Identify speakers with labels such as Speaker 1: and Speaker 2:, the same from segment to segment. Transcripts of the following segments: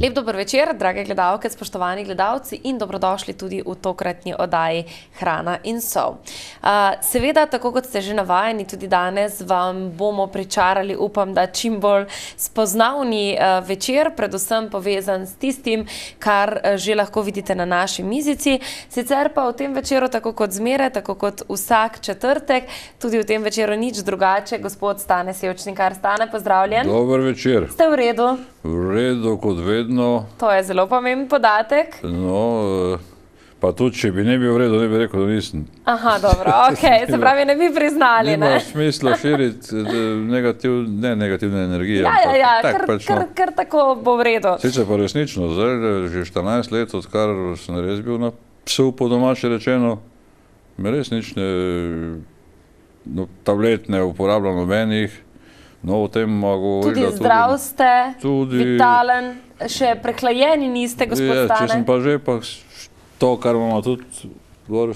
Speaker 1: Lep dober večer, drage gledalke, spoštovani gledalci in dobrodošli tudi v tokratni oddaji Hrana in sol. Seveda, tako kot ste že navajeni, tudi danes vam bomo pričarali, upam, da čim bolj spoznavni večer, predvsem povezan s tistim, kar že lahko vidite na naši mizici. Sicer pa v tem večeru, tako kot zmeraj, tako kot vsak četrtek, tudi v tem večeru nič drugače. Gospod Stane Sevčnikar. Stane, pozdravljen.
Speaker 2: Dober večer.
Speaker 1: Ste v redu?
Speaker 2: V redu, kot vedno.
Speaker 1: To je zelo pomemben podatek.
Speaker 2: No, pa tudi, če bi ne bil v redu, ne bi rekel, da nisem.
Speaker 1: Aha, dobro, okej, se pravi, ne bi priznali, ne?
Speaker 2: Nima smisla širiti negativne energije.
Speaker 1: Kar tako bo v redu.
Speaker 2: Sicer pa resnično, zdaj že 14 let, odkar sem res bil na psu, po domače rečeno, me res nič tablet ne uporabljam nobenih. No, o tem mogo
Speaker 1: tudi zdrav ste, vitalen, še prehlajeni niste, gospod Stane.
Speaker 2: Če sem pa že, pa to, kar imamo tudi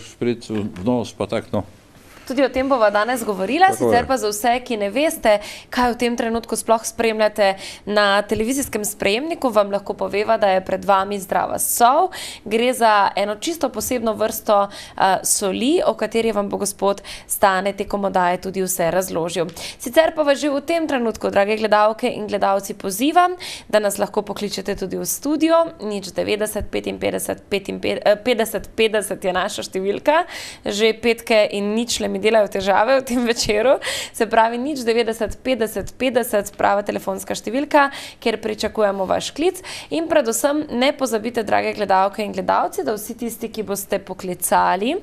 Speaker 2: špric v nos, pa tak, no.
Speaker 1: Tudi o tem bova danes govorila, sicer pa za vse, ki ne veste, kaj v tem trenutku sploh spremljate na televizijskem sprejemniku, vam lahko poveva, da je pred vami zdrava sol. Gre za eno čisto posebno vrsto soli, o kateri vam bo gospod Stane tekom oddaje tudi vse razložil. Sicer pa vas že v tem trenutku, drage gledalke in gledalci, pozivam, da nas lahko pokličete tudi v studio. 090 55 50 50 je naša številka, že petke in ničle mi delajo težave v tem večeru, se pravi 090 50 50, prava telefonska številka, kjer pričakujemo vaš klic in predvsem ne pozabite, drage gledalke in gledalci, da vsi tisti, ki boste poklicali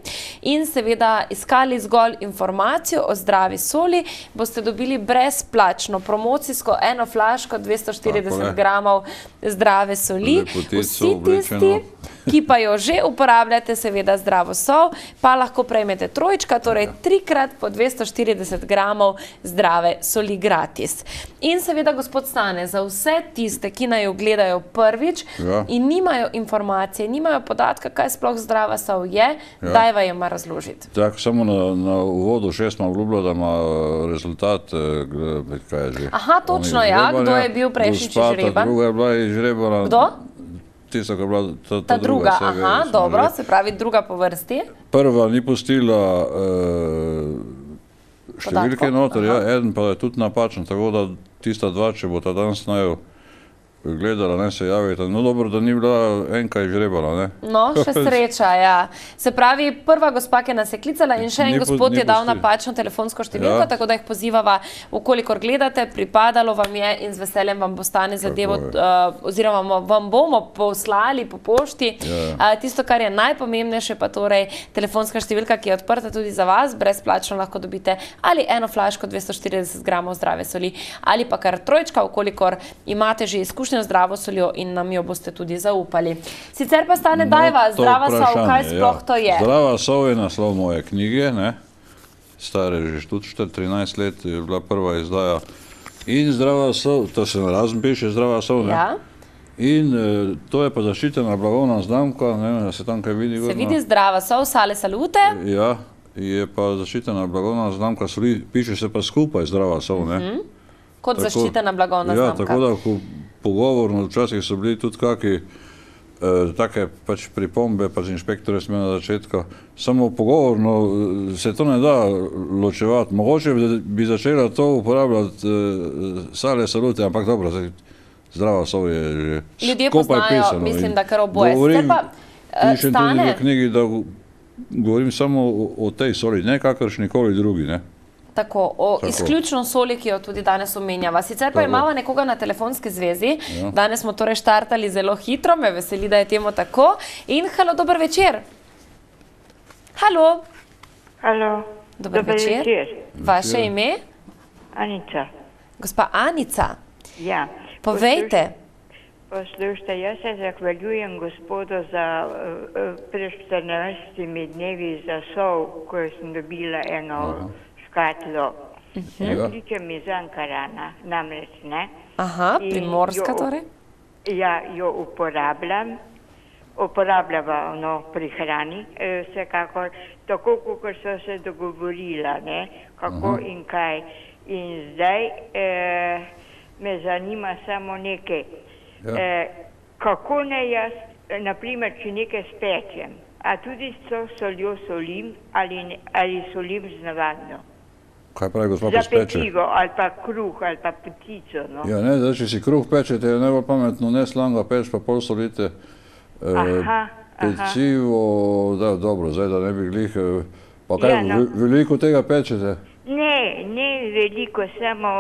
Speaker 1: in seveda iskali zgolj informacijo o zdravi soli, boste dobili brezplačno promocijsko eno flaško 240 gramov zdrave soli. Vsi tisti, ki pa jo že uporabljate, seveda zdravo sol, pa lahko prejmete trojčka, torej 3x po 240 gramov zdrave soli gratis. In seveda, gospod Stane, za vse tiste, ki naj jo gledajo prvič in nimajo informacije, nimajo podatka, kaj sploh zdrava sol je, daj vam jo razložiti.
Speaker 2: Tako, samo na uvodu še smo obljubili, da ima rezultat, kaj je že.
Speaker 1: Aha, točno, ja, kdo je bil prejšnjič žreban?
Speaker 2: Druga je bila izžrebana.
Speaker 1: Kdo?
Speaker 2: Tista, ki je bila
Speaker 1: ta druga. Aha, dobro, se pravi druga po vrsti.
Speaker 2: Prva ni pustila številke noter, eden pa je tudi napačen, tako da tista dva, če bo ta dan snajo gledala, ne se javita. No dobro, da ni bila enka izžrebala, ne?
Speaker 1: No, še sreča, ja. Se pravi, prva gospa, ki nas je klicala in še en gospod je dal napačno telefonsko številko, tako da jih pozivava, ukolikor gledate, pripadalo vam je in z veseljem vam bo Stane zadevo, oziroma vam bomo poslali po pošti. Tisto, kar je najpomembnejše, pa torej telefonska številka, ki je odprta tudi za vas, brezplačno lahko dobite ali eno flaško 240 gramov zdrave soli, ali pa kar trojčka, ukolikor imate že izkušnje zdravo soljo in nam jo boste tudi zaupali. Sicer pa Stane, dajva, zdrava sol, kaj sploh to je?
Speaker 2: Zdrava sol je naslov moje knjige, ne? Stare že tudi 13 let je bila prva izdaja. In zdrava sol, to se narazen piše, zdrava sol, ne?
Speaker 1: Ja.
Speaker 2: In to je pa zaščitena blagovna znamka, ne vem, da se tam kaj vidi.
Speaker 1: Se vidi zdrava sol, Sale Salute?
Speaker 2: Ja, je pa zaščitena blagovna znamka soli, piše se pa skupaj zdrava sol, ne?
Speaker 1: Kot zaščitena blagovna znamka.
Speaker 2: Ja, tako da pogovorno, včasih so bili tudi kakšni take pač pripombe, pa z inšpektorjem smo na začetku, samo pogovorno se to ne da ločevati. Mogoče bi začela to uporabljati Sale Salute, ampak dobro, zdrava sol je že skupaj pisano.
Speaker 1: Ljudje poznajo, mislim, da kar oboje.
Speaker 2: Pišem tudi v knjigi, da govorim samo o tej soli, ne kakršnikoli drugi, ne.
Speaker 1: Tako, izključno soli, ki jo tudi danes omenjava. Sicer pa imamo nekoga na telefonski zvezi. Danes smo torej štartali zelo hitro, me veseli, da je temu tako. In halo, dober večer. Halo.
Speaker 3: Halo.
Speaker 1: Dober večer. Vaše ime?
Speaker 3: Anica.
Speaker 1: Gospa Anica.
Speaker 3: Ja.
Speaker 1: Povejte.
Speaker 3: Poslušajte, jaz se zahvaljujem gospodu za pred 14 dnevi za sol, ko sem dobila eno škatlo. Kličem iz Ankarana, namreč, ne?
Speaker 1: Aha, Primorska torej?
Speaker 3: Ja, jo uporabljava pri hrani, vsekakor, tako, kot so se dogovorila, ne, kako in kaj. In zdaj me zanima samo nekaj. kako ne jaz, naprimer, če nekaj spečem, a tudi s to soljo solim ali solim z navadno?
Speaker 2: Kaj pravi gospod
Speaker 3: Za
Speaker 2: pospeče?
Speaker 3: petigo ali pa kruh ali pa petico, no.
Speaker 2: Ja, ne, zdaj, če si kruh pečete, je najbolj pametno, ne slanga peč, pa pol solite. Pecivo, da, dobro, zdaj, da ne bi glih, pa kaj,
Speaker 3: Ja, no.
Speaker 2: veliko tega pečete?
Speaker 3: Ne veliko, samo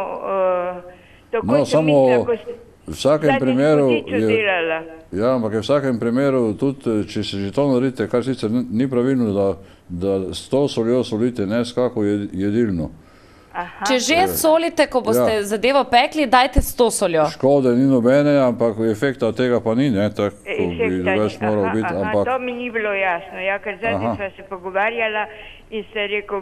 Speaker 3: tako
Speaker 2: No,
Speaker 3: sem
Speaker 2: samo
Speaker 3: mislila, ko
Speaker 2: v vsakem primeru je,
Speaker 3: delala.
Speaker 2: ja, ampak je v vsakem primeru, tudi če se že to naredite, kar sicer ni pravilno, da s to soljo solite, ne s kako jedilno.
Speaker 1: Če že solite, ko boste zadevo pekli, dajte s to soljo.
Speaker 2: Škode ni nobene, ampak efekta od tega pa ni, ne, tako bi več moral biti, ampak...
Speaker 3: To mi ni bilo jasno, ja, ker zadnjič sva se pogovarjala in ste rekel,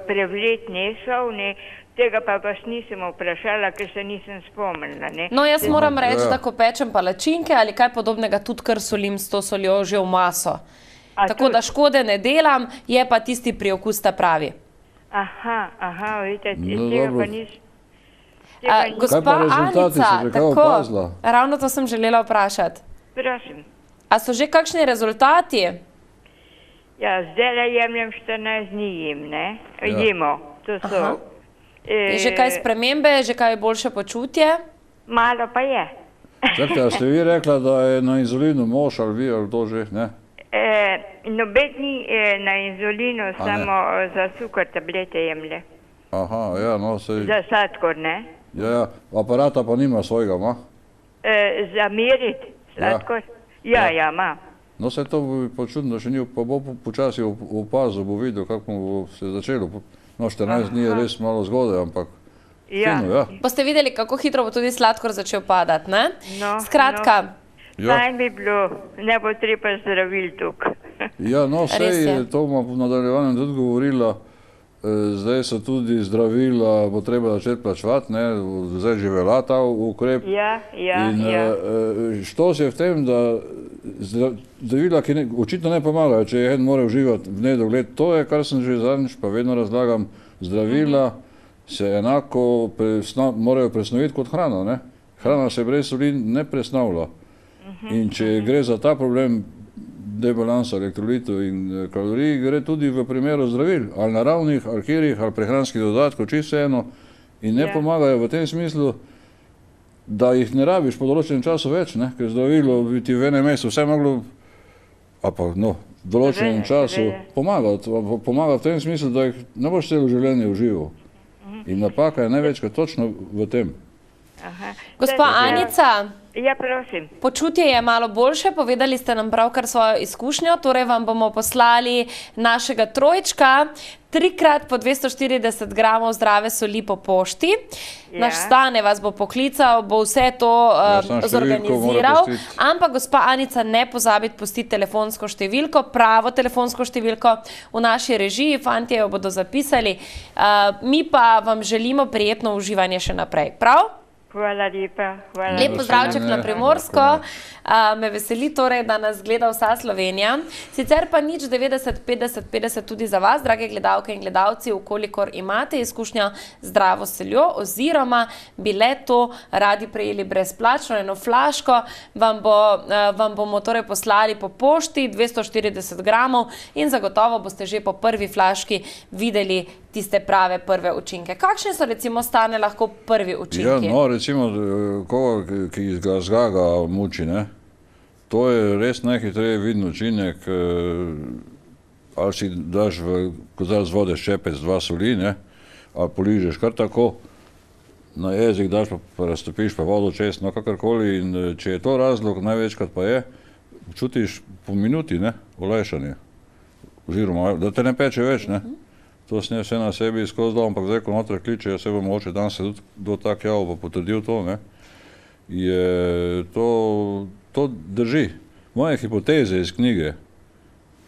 Speaker 3: prevlet nesov, ne, tega pa vas nisem vprašala, ker se nisem spomnila, ne.
Speaker 1: No, jaz moram reči, da ko pečem palačinke ali kaj podobnega, tudi kar solim s to soljo že v maso. Tako da škode ne delam, je pa tisti priokus ta pravi.
Speaker 3: Vidite,
Speaker 2: No,
Speaker 3: tega
Speaker 2: dobro.
Speaker 3: pa nisem.
Speaker 1: Gospa
Speaker 2: rezultati,
Speaker 1: Anica,
Speaker 2: si že kaj
Speaker 1: tako,
Speaker 2: opazila?
Speaker 1: ravno to sem želela vprašati.
Speaker 3: Prosim.
Speaker 1: A so že kakšni rezultati?
Speaker 3: Ja, zdaj jemljem 14 dni jim, ne? Jemo, to so.
Speaker 1: Je že kaj spremembe, že kaj boljše počutje?
Speaker 3: Malo pa je.
Speaker 2: Čakajte, a ste vi rekla, da je na inzulinu mož ali vi ali to že, ne?
Speaker 3: Noben ni na inzulinu, samo za cukor tablete jemlje.
Speaker 2: Aha, ja, no, sej...
Speaker 3: Za sladkor, ne?
Speaker 2: Ja, aparata pa nima svojega, ma?
Speaker 3: Za meriti sladkor? Ja, ima.
Speaker 2: No, se to bi počutno še ni, pa bo počasi opazil, bo videl, kako bo se začelo. No, 14 dni je res malo zgodaj, ampak fino, ja.
Speaker 1: Boste videli, kako hitro bo tudi sladkor začel padati, ne?
Speaker 3: No,
Speaker 1: Skratka,
Speaker 3: Naj bi bilo, ne bo treba zdravil tukaj.
Speaker 2: Ja, no,
Speaker 1: Res je.
Speaker 2: sej, to bomo v nadaljevanju tudi govorila, zdaj so tudi zdravila, bo treba začeti plačevati, ne, zdaj že velja ta ukrep.
Speaker 3: Ja.
Speaker 2: Štos je v tem, da zdravila, ki očitno ne pomagajo, če en mora uživati v nedogled, to je, kar sem že zadnjič, pa vedno razlagam, zdravila se enako morajo presnoviti kot hrana, ne. Hrana se brez soli ne presnavlja. In če gre za ta problem debalansa elektrolitov in kalorij, gre tudi v primeru zdravil, ali naravnih, ali katerih, ali prehranskih dodatkov, čisto vseeno, in ne pomagajo v tem smislu, da jih ne rabiš po določenem času več, ne? Ker zdravilo bi ti v enem mesecu vse moglo, v določenem času pomaga v tem smislu, da jih ne boš celo življenje užival. In napaka je največkrat točno v tem.
Speaker 1: gospa Anica,
Speaker 3: Ja, prosim.
Speaker 1: počutje je malo boljše, povedali ste nam pravkar svojo izkušnjo, torej vam bomo poslali našega trojčka, 3x po 240 gramov zdrave soli po pošti. Naš Stane vas bo poklical, bo vse to zorganiziral, ampak gospa Anica, ne pozabite pustiti telefonsko številko, pravo telefonsko številko v naši režiji, fantje jo bodo zapisali, mi pa vam želimo prijetno uživanje še naprej, prav?
Speaker 3: Hvala lepa.
Speaker 1: Lep pozdravček na Primorsko. Me veseli torej, da nas gleda vsa Slovenija. Sicer pa nič 90 50 50 tudi za vas, drage gledalke in gledalci, ukolikor imate izkušnjo z zdravo soljo oziroma bi le to radi prejeli brezplačno, eno flaško, vam bomo torej poslali po pošti 240 gramov in zagotovo boste že po prvi flaški videli tiste prave prve učinke. Kakšni so recimo, Stane, lahko prvi učinki?
Speaker 2: Ja, no, recimo, koga, ki ga zgaga muči, ne? To je res najhitreje viden učinek, ali si daš v kozarec vode ščepec 2 soli, ne? Ali poližeš kar tako, na jezik daš pa raztopiš pa vodo čez, no kakorkoli, in če je to razlog, največkrat pa je, čutiš po minuti, ne, olajšanje. Oziroma, da te ne peče več, ne. To sem vse na sebi skozi dal, ampak zdaj, ko noter kliče, jaz se bom mogoče dan se tudi do tak javil pa potrdil to, ne, je to drži. Moje hipoteze iz knjige,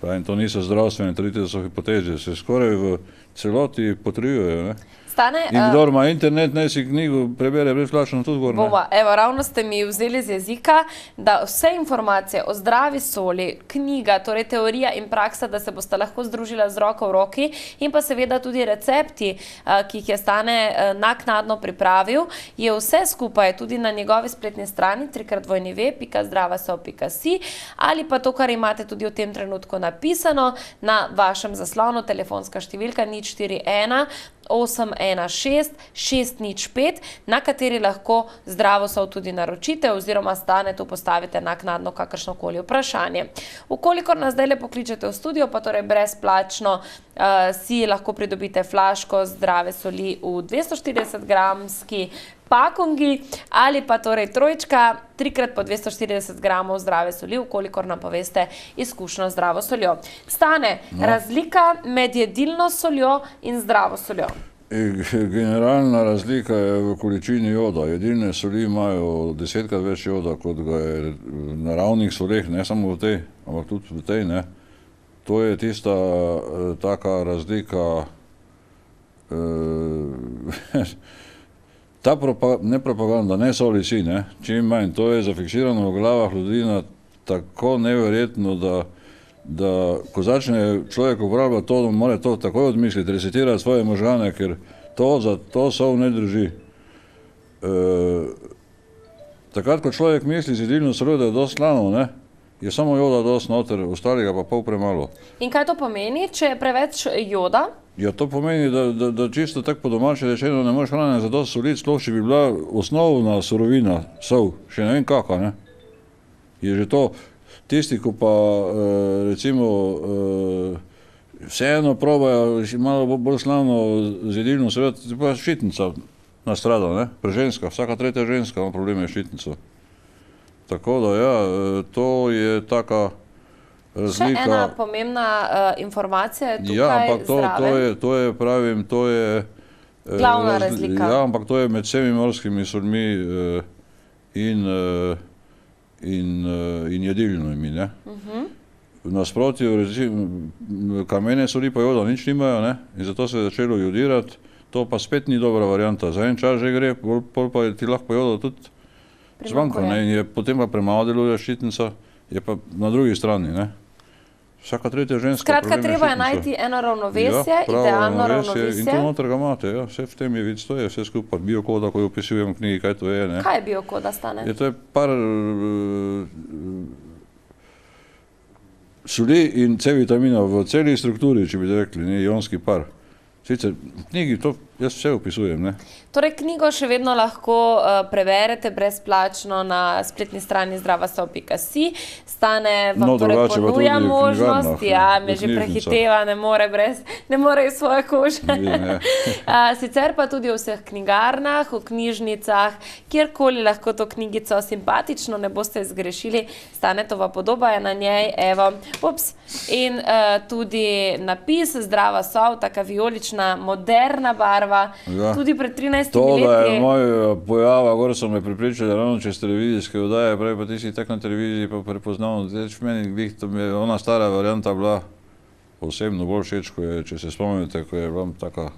Speaker 2: pravim, to niso zdravstvene trditve, to so hipoteze, se skoraj v celoti potrjujejo, ne.
Speaker 1: Stane,
Speaker 2: In kdor ima internet, naj si knjigo prebere brezplačno tudi gor.
Speaker 1: Evo, ravno ste mi vzeli z jezika, da vse informacije o zdravi soli, knjiga, torej teorija in praksa, da se boste lahko združila z roko v roki in pa seveda tudi recepti, ki jih je Stane naknadno pripravil, je vse skupaj tudi na njegovi spletni strani www.zdravasol.si ali pa to, kar imate tudi v tem trenutku napisano na vašem zaslonu, telefonska številka 041 816 605, na kateri lahko Zdravosol tudi naročite oziroma Stane tu postavite naknadno kakršnokoli vprašanje. Ukolikor nas zdaj pokličete v studio, pa torej brezplačno si lahko pridobite flaško zdrave soli v 240-gramski pakungi ali pa torej trojčka, 3x po 240 gramov zdrave soli, ukolikor nam poveste izkušnjo z zdravo soljo. Stane, razlika med jedilno soljo in zdravo soljo?
Speaker 2: Generalna razlika je v količini joda. Jedilne soli imajo 10-krat več joda, kot ga je v naravnih soleh, ne samo v tej, ampak tudi v tej, ne. To je tista taka razlika, ne propaganda, ne soli si, ne, čim manj. To je zafiksirano v glavah ljudi tako neverjetno, da ko začne človek uporabljati to, mora to takoj odmisliti, resetirati svoje možgane, ker to sol ne drži. Takrat, ko človek misli z jedilno soljo, da je dosti slano, ne, je samo joda dosti noter, ostalega pa pol premalo.
Speaker 1: In kaj to pomeni, če je preveč joda?
Speaker 2: Ja, to pomeni, da čisto tako po domače rečeno ne moreš hrane za dosti soliti, sploh če bi bila osnovna surovina, sol, še ne vem kaka, ne. Je že to, tisti, ko pa recimo vseeno probajo malo bolj slavno z jedilno soljo, je pa ščitnica nastrada, ne, ženska, vsaka tretja ženska ima probleme s ščitnico. Tako da ja, to je taka razlika.
Speaker 1: Še ena pomembna informacija je tukaj
Speaker 2: zraven. Ja, ampak to je, pravim, to je
Speaker 1: glavna razlika.
Speaker 2: Ja, ampak to je med vsemi morskimi solmi in jedilnimi, ne. V nasprotju, recimo, kamene soli pa joda nič nimajo, ne, in zato se je začelo jodirati, to pa spet ni dobra varianta. Za en čas že gre, pol pa ti lahko joda tudi zmanjka, ne, in je potem pa premalo deluje ščitnica, je pa na drugi strani, ne. Vsaka tretja ženska problem je ščitnica.
Speaker 1: Skratka, treba je najti eno ravnovesje, idealno ravnovesje.
Speaker 2: In to noter ga imate, ja, vse v tem je vid, to je vse skupaj. Biokoda, ko jo opisujem v knjigi, kaj to je, ne.
Speaker 1: Kaj je biokoda, Stane?
Speaker 2: To je par soli in C vitamina v celi strukturi, če bi rekli, ne, ionski par. Sicer v knjigi to jaz vse opisujem, ne.
Speaker 1: Torej, knjigo še vedno lahko preberete brezplačno na spletni strani zdravasol.si. Stane vam torej ponuja možnost, ja, me že prehiteva, ne more iz svoje kože. Sicer pa tudi v vseh knjigarnah, v knjižnicah, kjerkoli lahko to knjigico simpatično ne boste zgrešili, Stanetova podoba je na njej, evo, in tudi napis Zdrava sol, taka vijolična, moderna barva, tudi pred 13 leti.
Speaker 2: To, da je moj pojava, gor so me pripričali ravno čez televizijske oddaje, prej pa ti si tak na televiziji pa prepoznal, meni je ona stara varianta bila osebno bolj všeč, če se spomnite, ko je bila taka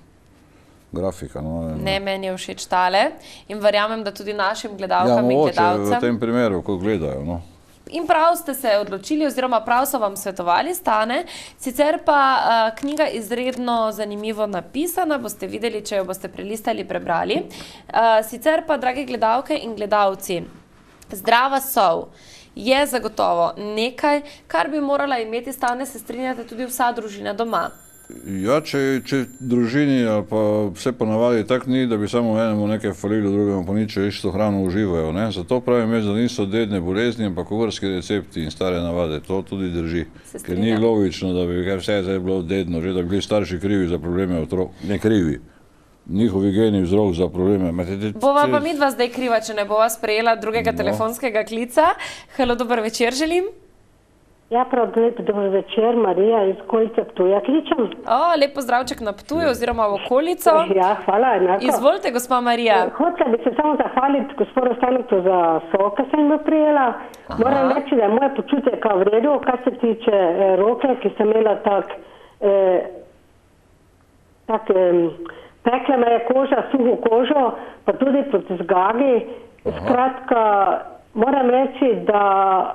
Speaker 2: grafika.
Speaker 1: Ne, meni je všeč tale in verjamem, da tudi našim gledalkam in gledalcem.
Speaker 2: Ja, mogoče v tem primeru, ko gledajo, no.
Speaker 1: In prav ste se odločili, oziroma prav so vam svetovali, Stane. Sicer pa knjiga izredno zanimivo napisana, boste videli, če jo boste prelistali, prebrali. Sicer pa, drage gledalke in gledalci, zdrava sol je zagotovo nekaj, kar bi morala imeti, Stane, se strinjate, tudi vsa družina doma.
Speaker 2: Ja, če družini ali pa vse ponavadi tako ni, da bi samo enemu nekaj falilo, drugemu pa nič, isto hrano uživajo, ne. Zato pravim jaz, da niso dedne bolezni, ampak kuharski recepti in stare navade, to tudi drži. Ker ni logično, da bi vse zdaj bilo dedno, že da bi bili starši krivi za probleme otrok, ne krivi. Njihovi geni vzrok za probleme.
Speaker 1: Bova pa midva zdaj kriva, če ne bova sprejela drugega telefonskega klica. Halo, dober večer želim.
Speaker 4: Ja, prav lep dober večer, Marija iz okolice Ptuja kličem.
Speaker 1: Lep pozdravček na Ptuju oziroma v okolico.
Speaker 4: Ja, hvala, enako.
Speaker 1: Izvolite, gospa Marija.
Speaker 4: Hotela bi se samo zahvaliti gospodu Stanetu za sol, ki sem jo prijela. Moram reči, da je moje počutje kao v redu, kar se tiče roke, ki sem imela pekla me je koža, suho kožo, pa tudi proti zgagi. Skratka, moram reči, da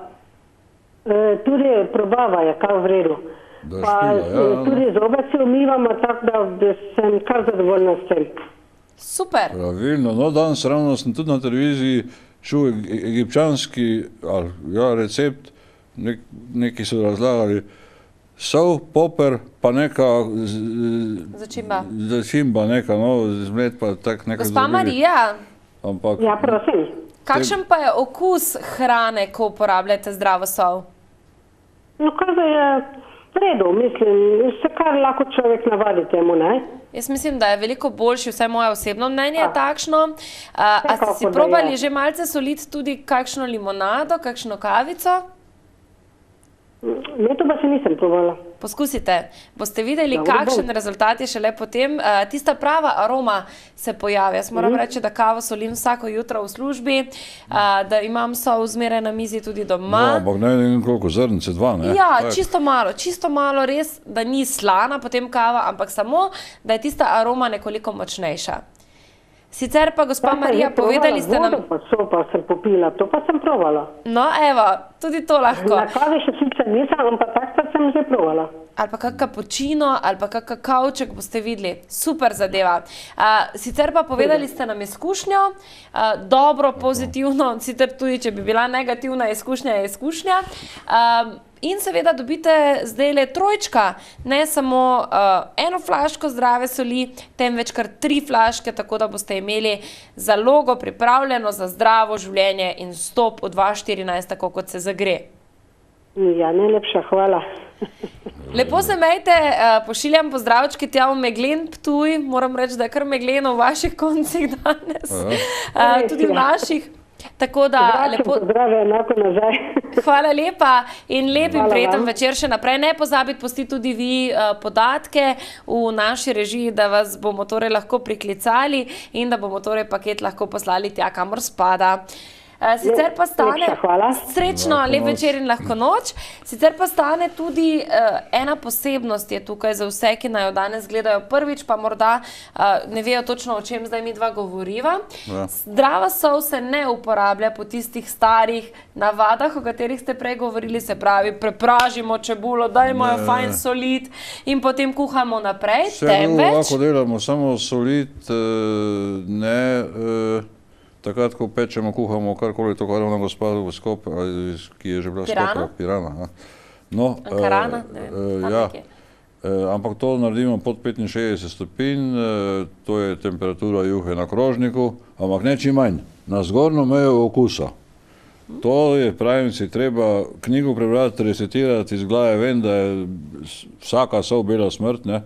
Speaker 4: tudi probava je kar v redu. Pa tudi zobe si umivamo, tako da sem kar zadovoljna s tem.
Speaker 1: Super.
Speaker 2: Pravilno, no danes ravno sem tudi na televiziji čul egipčanski recept, neki so razlagali, sol, poper, pa neka začimba neka, no, zmlet pa tak neka
Speaker 1: Gospa Marija,
Speaker 4: ja, prosim.
Speaker 1: Kakšen pa je okus hrane, ko uporabljate zdravo sol?
Speaker 4: No, kaj da je v redu, mislim, se kar lahko človek navadi temu, ne?
Speaker 1: Jaz mislim, da je veliko boljši, vsaj moje osebno mnenje je takšno. A ste si probali že malce soliti tudi kakšno limonado, kakšno kavico?
Speaker 4: Ne, to pa se nisem probala.
Speaker 1: Poskusite, boste videli, kakšen rezultat je šele potem. Tista prava aroma se pojavi. Jaz moram reči, da kavo solim vsako jutro v službi, da imam sol zmeraj na mizi tudi doma.
Speaker 2: No, ampak ne vem koliko, zrnce, 2, ne?
Speaker 1: Ja, čisto malo res, da ni slana potem kava, ampak samo, da je tista aroma nekoliko močnejša. Sicer pa, gospa Marija, povedali ste nam...
Speaker 4: Vodo pa so pa sem popila, to pa sem provala.
Speaker 1: No, evo, tudi to lahko.
Speaker 4: Na kavi še sicer nisem, ampak tak pa sem že provala.
Speaker 1: Ali pa kak kapučino, ali pa kak kakavček, boste videli. Super zadeva. Sicer pa povedali ste nam izkušnjo, dobro, pozitivno, sicer tudi, če bi bila negativna izkušnja, je izkušnja. In seveda dobite zdajle 3, ne samo eno flaško zdrave soli, temveč kar 3 flaške, tako da boste imeli zalogo pripravljeno za zdravo življenje in vstop v 2014, tako kot se zagre.
Speaker 4: Ja, najlepša hvala.
Speaker 1: Lepo se imejte, pošiljam pozdravčki tja v Meglen Ptuj, moram reči, da je kar megleno v vaših koncih danes, tudi v naših. Tako da, lepo...
Speaker 4: Pozdrave, enako nazaj.
Speaker 1: Hvala lepa in lep in prijeten večer še naprej. Ne pozabite pustiti tudi vi podatke v naši režiji, da vas bomo torej lahko priklicali in da bomo torej paket lahko poslali tja, kamor spada. Sicer pa stane, srečno, lep večer in lahko noč, sicer pa stane tudi ena posebnost je tukaj za vse, ki naj jo danes gledajo prvič, pa morda ne vejo točno, o čem zdaj mi dva govoriva. Zdrava sol se ne uporablja po tistih starih navadah, o katerih ste prej govorili, se pravi, prepražimo čebulo, dajmo jo fajn solit in potem kuhamo naprej, temveč...
Speaker 2: Lahko delamo samo solit, ne... Takrat, ko pečemo, kuhamo karkoli, to kar ona gospa v Skop, ki je že bila Skopra, Pirana.
Speaker 1: Ankarana, ne vem, tam nekje.
Speaker 2: Ampak to naredimo pod 65 stopinj, to je temperatura juhe na krožniku, ampak ne čim manj, na zgornjo mejo okusa. To je, pravim si, treba knjigo prebrati, resetirati iz glave, vem, da je vsaka sol bela smrt, ne?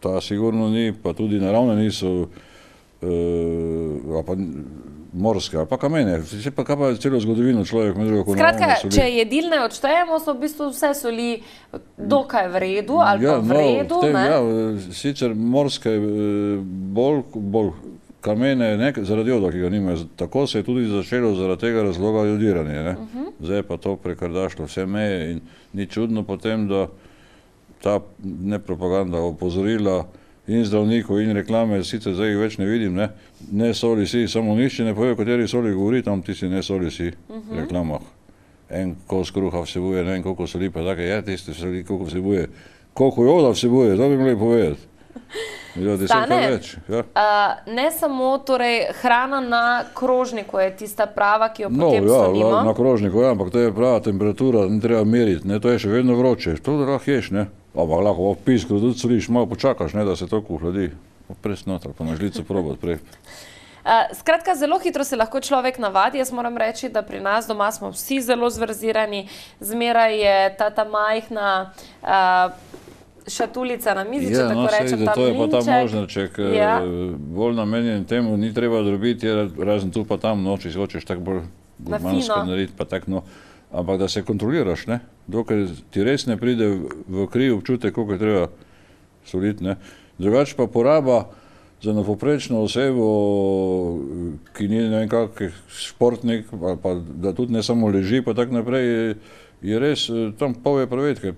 Speaker 2: Ta sigurno ni, pa tudi naravne niso, pa morske, ali pa kamene, pa kaj pa celo zgodovino človek med drugo, ko naravne soli.
Speaker 1: Skratka, če jedilne odštejemo, so v bistvu vse soli dokaj v redu, ali pa v redu, ne?
Speaker 2: Ja, sicer morske bolj kamene, zaradi joda, ki ga nimajo, tako se je tudi začelo zaradi tega razloga jodiranje, ne? Zdaj pa to prekardašlo vse meje in ni čudno potem, da ta nepropaganda opozorila in zdravnikov in reklame, sicer zdaj jih več ne vidim, ne soli si, samo nišče ne pove, o kateri soli govori, tam ti si ne soli si v reklamah. En kos kruha vsebuje, ne vem koliko soli, pa take, tiste soli, koliko vsebuje. Koliko joda vsebuje, to bi morali povedati.
Speaker 1: Stane, ne samo torej hrana na krožniku je tista prava, ki jo potem solimo.
Speaker 2: No, ja, na krožniku, ampak to je prava temperatura, ne treba meriti, to je še vedno vroče, to da lahko ješ, ne. Ampak lahko v pisku tudi soliš, malo počakaš, da se to ohladi. Pres noter, pa na žlico probati prej.
Speaker 1: Skratka, zelo hitro se lahko človek navadi. Jaz moram reči, da pri nas doma smo vsi zelo zverzirani. Zmeraj je ta majhna šatulica na mizi, če tako rečem, ta mlinček.
Speaker 2: To je pa ta možnarček, bolj namenjen temu, ni treba drobiti, razen tu pa tam, če si hočeš tako bolj gurmansko narediti, pa tako, ampak da se kontroliraš, ne? Dokaj ti res ne pride v kri občutek, koliko je treba soliti, ne? Drugače pa poraba za napoprečno osebo, ki ni ne vem kak športnik, pa da tudi ne samo leži, pa tako naprej, je res, tam pol je pravetke,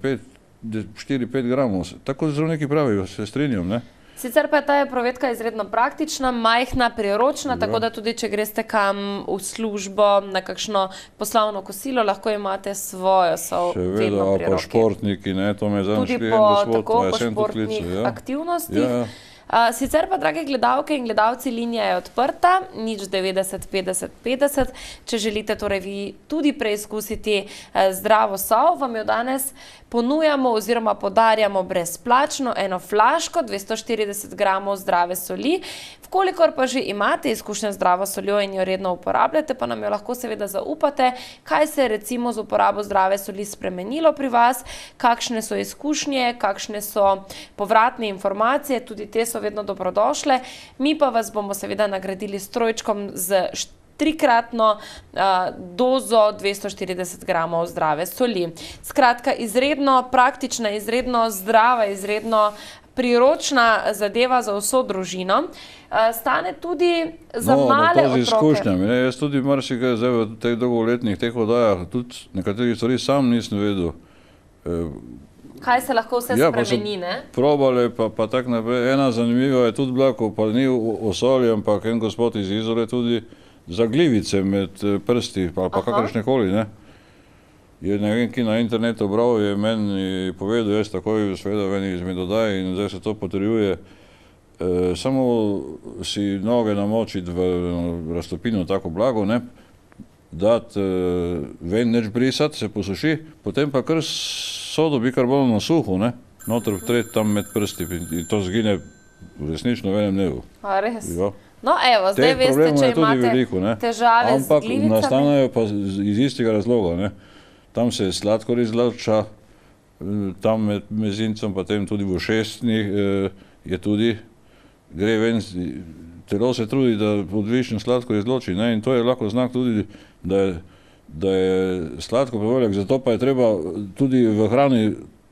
Speaker 2: 4-5 gramov, tako zdravniki pravijo, se strinjam, ne?
Speaker 1: Sicer pa je ta eprovetka izredno praktična, majhna, priročna, tako da tudi, če greste kam v službo, na kakšno poslovno kosilo, lahko imate svojo sol vedno pri roki.
Speaker 2: Pa športniki, ne, to me
Speaker 1: tudi po športnih aktivnostih. Sicer pa, drage gledalke in gledalci, linija je odprta, 090 50 50. Če želite torej vi tudi preizkusiti zdravo sol, vam jo danes ponujamo oziroma podarjamo brezplačno eno flaško 240 gramov zdrave soli. Vkolikor pa že imate izkušnje z zdravo soljo in jo redno uporabljate, pa nam jo lahko seveda zaupate, kaj se je recimo z uporabo zdrave soli spremenilo pri vas, kakšne so izkušnje, kakšne so povratne informacije, tudi te so vedno dobrodošle. Mi pa vas bomo seveda nagradili s trojčkom z 3-kratno dozo 240 gramov zdrave soli. Skratka, izredno praktična, izredno zdrava, izredno priročna zadeva za vso družino. Stane tudi za male otroke.
Speaker 2: Z izkušnjami. Jaz tudi marsikaj zdaj v teh dolgoletnih teh oddajah, tudi nekaterih stvari sam nisem vedel.
Speaker 1: Kaj se lahko vse spremeni, ne?
Speaker 2: Probale, pa tako naprej. Ena zanimiva je tudi bila, ko pa ni o soli, ampak en gospod iz Izole tudi za glivice med prsti, ali pa kakršnekoli, ne. Je ne vem, ki na internetu bral, je meni povedal, jaz takoj seveda v eni izmed oddaj in zdaj se to potrjuje. Samo si noge namočiti v raztopino tako blago, ne, dati ven, neč brisati, se posuši, potem pa kar sodo bikarbono na suho, ne, noter vtret tam med prsti in to zgine resnično v enem dnevu.
Speaker 1: A res? No, evo, zdaj veste, če imate težave z glivicami.
Speaker 2: Ampak nastanejo pa iz istega razloga, ne. Tam se sladkor izloča, tam med mezincem, potem tudi v ušesnih je tudi, gre ven, telo se trudi, da odlično sladkor izloči, ne, in to je lahko znak tudi, da je sladkor prevelik, zato pa je treba tudi v hrani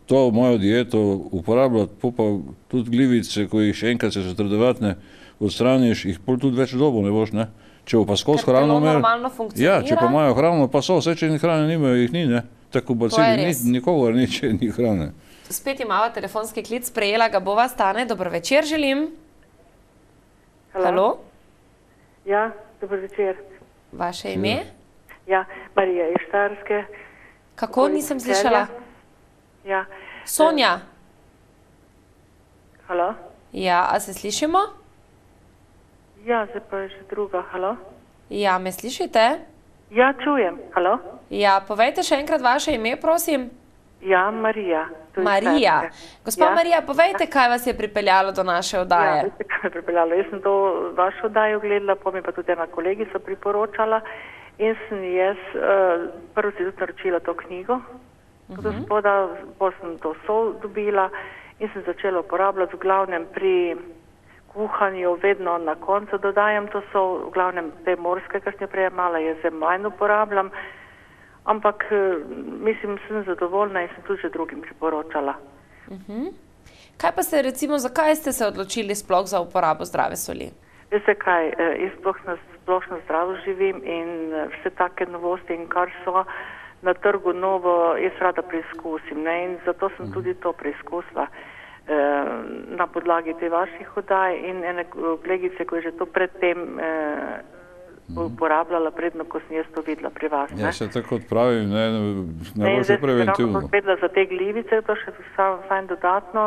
Speaker 2: to mojo dieto uporabljati, pa tudi glivice, ko jih še enkrat se zatrdovati ne odstraniš, jih pol tudi več dobo ne boš, ne. Če bo pa skozi hrano
Speaker 1: imel... Ker telo normalno funkcionira?
Speaker 2: Ja, če pa imajo hrano, pa so, vse če ni hrane nimajo, jih ni, ne. Tako bacili nikogar ni, če ni hrane.
Speaker 1: Spet imamo telefonski klic, sprejela ga bova. Stane, dobro večer želim. Halo?
Speaker 5: Ja, dobro večer.
Speaker 1: Vaše ime?
Speaker 5: Ja, Marija iz Štajerske.
Speaker 1: Kako, nisem slišala?
Speaker 5: Ja.
Speaker 1: Sonja?
Speaker 5: Halo?
Speaker 1: Ja, a se slišimo?
Speaker 5: Ja, zdaj pa je že druga, halo?
Speaker 1: Ja, me slišite?
Speaker 5: Ja, čujem, halo?
Speaker 1: Ja, povejte še enkrat vaše ime, prosim.
Speaker 5: Ja, Marija.
Speaker 1: Marija. Gospa Marija, povejte, kaj vas je pripeljalo do naše oddaje.
Speaker 5: Ja, veste, kaj me je pripeljalo. Jaz sem to vašo oddajo gledala, pa mi pa tudi ena kolegica priporočala in sem jaz prvo si tudi naročila to knjigo gospoda, potem sem to sol dobila in sem začela uporabljati v glavnem pri kuhanju, vedno na koncu dodajam to sol, v glavnem te morske, kar sem prej mala, jaz zdaj manj uporabljam, ampak mislim, sem zadovoljna in sem tudi že drugim priporočala.
Speaker 1: Kaj pa ste recimo, zakaj ste se odločili sploh za uporabo zdrave soli?
Speaker 5: Veste kaj, jaz splošno zdravo živim in vse take novosti in kar so na trgu novo, jaz rada preizkusim, ne, in zato sem tudi to preizkusila. Na podlagi te vaših oddaj in ene kolegice, ko je že to predtem uporabljala, predno, ko sem jaz to videla pri vas.
Speaker 2: Ja, se tako odpravim, najboljše preventivno.
Speaker 5: In zdaj za te glivice, to še fajn dodatno,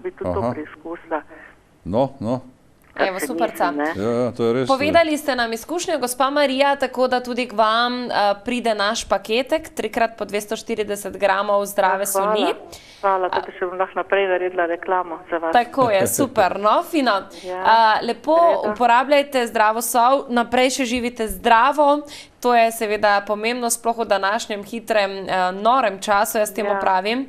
Speaker 5: bi tudi to preizkusila.
Speaker 2: No.
Speaker 1: Evo, superca.
Speaker 2: Ja, to je res.
Speaker 1: Povedali ste nam izkušnjo, gospa Marija, tako da tudi k vam pride naš paketek, 3x po 240 gramov zdrave soli.
Speaker 5: Hvala, tudi še bom lahko naprej naredila reklamo za vas.
Speaker 1: Tako je, super, no, fino. Lepo uporabljajte zdravo sol, naprej še živite zdravo, to je seveda pomembno, sploh v današnjem hitrem, norem času, jaz temu pravim.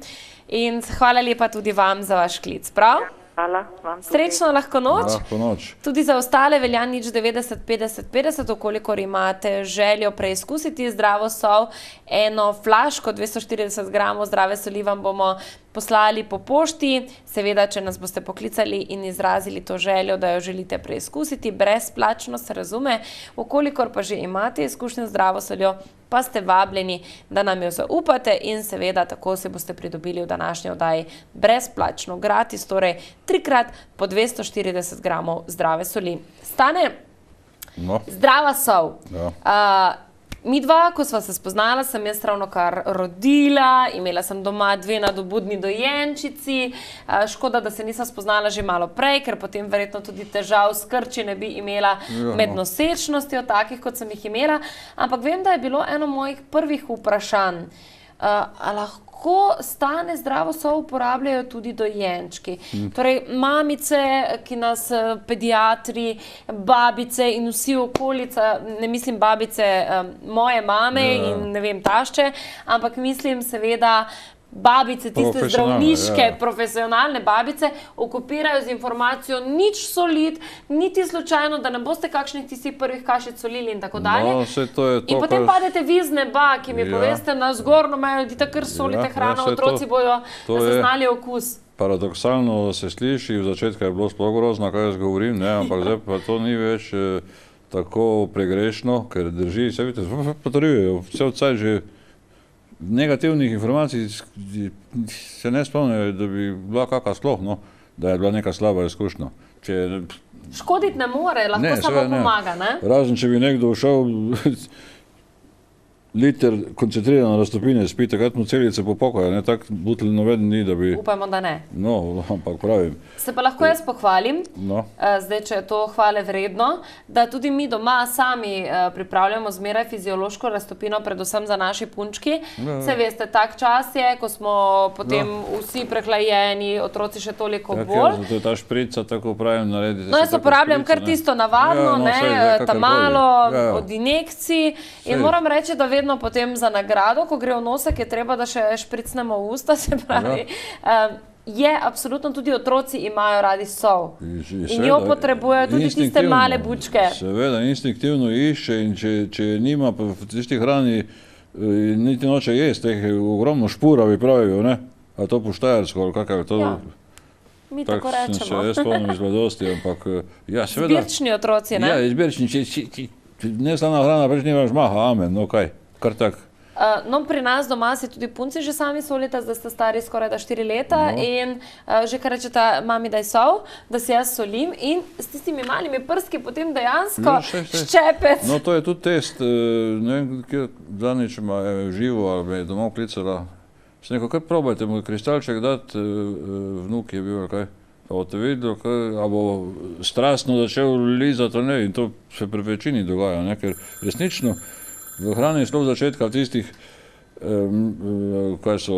Speaker 1: In hvala lepa tudi vam za vaš klic, prav?
Speaker 5: Hvala, vam tudi.
Speaker 1: Srečno lahko noč.
Speaker 2: Lahko noč.
Speaker 1: Tudi za ostale velja 090 50 50, okolikor imate željo preizkusiti zdravo sol, eno flaško 240 gramov zdrave soli vam bomo poslali po pošti, seveda, če nas boste poklicali in izrazili to željo, da jo želite preizkusiti, brezplačno se razume, okolikor pa že imate izkušnje z zdravo soljo, pa ste vabljeni, da nam jo zaupate in seveda tako se boste pridobili v današnji oddaji brezplačno, gratis, torej 3x po 240 gramov zdrave soli. Stane, zdrava sol. Mi dva, ko sva se spoznala, sem jaz ravno kar rodila, imela sem doma 2 nadobudni dojenčici, škoda, da se nisem spoznala že malo prej, ker potem verjetno tudi težav s krči ne bi imela med nosečnostjo, takih kot sem jih imela, ampak vem, da je bilo eno mojih prvih vprašanj, a lahko Stane zdravo sol uporabljajo tudi dojenčki. Torej, mamice, ki nas pediatri, babice in vsi okolica, ne mislim babice moje mame in ne vem tašče, ampak mislim seveda babice, tiste zdravniške, profesionalne babice, okupirajo z informacijo nič solit, niti slučajno, da ne boste kakšnih tistih prvih kašic solili in tako dalje. In potem padete vi z neba, ki mi poveste na zgornjo mejo, idite kar solite hrano, otroci bojo zaznali okus.
Speaker 2: Paradoksalno se sliši, v začetku je bilo sploh grozno, kaj jaz govorim, ampak zdaj pa to ni več tako pregrešno, ker drži, se vidite, potrjujejo, vse odsaj že negativnih informacij se ne spomnijo, da bi bila kakva sploh, da je bila neka slaba izkušnja.
Speaker 1: Škoditi ne more, lahko samo pomaga, ne?
Speaker 2: Razen, če bi nekdo šel liter koncentrirane raztopine spiti, takrat mu celice popokajo, tak butelj noveden ni, da bi...
Speaker 1: Upajmo, da ne.
Speaker 2: No, ampak pravim.
Speaker 1: Se pa lahko jaz pohvalim, zdaj, če je to hvale vredno, da tudi mi doma sami pripravljamo zmeraj fiziološko raztopino, predvsem za naši punčki. Se veste, tak čas je, ko smo potem vsi prehlajeni, otroci še toliko bolj.
Speaker 2: Zato je ta šprica, tako pravim, naredite.
Speaker 1: No, jaz uporabljam kar tisto navadno, tamalo od injekcij in moram reči, da vedno potem za nagrado, ko gre v nosek, je treba, da še špricnemo v usta, se pravi, je absolutno tudi otroci imajo radi sol in jo potrebujejo tudi tiste male bučke.
Speaker 2: Seveda, instinktivno išče in če nima v tisti hrani, niti noče jesti, teh ogromno špura bi pravijo, ne? A to po štajersko, ali kakav to...
Speaker 1: Mi tako rečemo.
Speaker 2: Sem se jaz spomnim iz mladosti, ampak...
Speaker 1: Zbirčni otroci, ne?
Speaker 2: Ja, zbirčni, neslana hrana, preč nimaš maha, amen, no kaj. Kar tak.
Speaker 1: No, pri nas doma si tudi punci že sami solite, zdaj ste stari skoraj 4 leta in že kar rečete, mami daj sol, da si jaz solim in s tistimi malimi prski potem dejansko ščepec.
Speaker 2: No, to je tudi test, ne vem, kje zadnjič ima živo ali me je domov klicala. Sem rekel, kar probajte, moj kristalček dati, vnuk je bil, kaj. Pa boste videli, a bo strastno začel lizati, ne, in to se pri večini dogaja, ne, ker resnično v hrani sploh začetka tistih, kaj so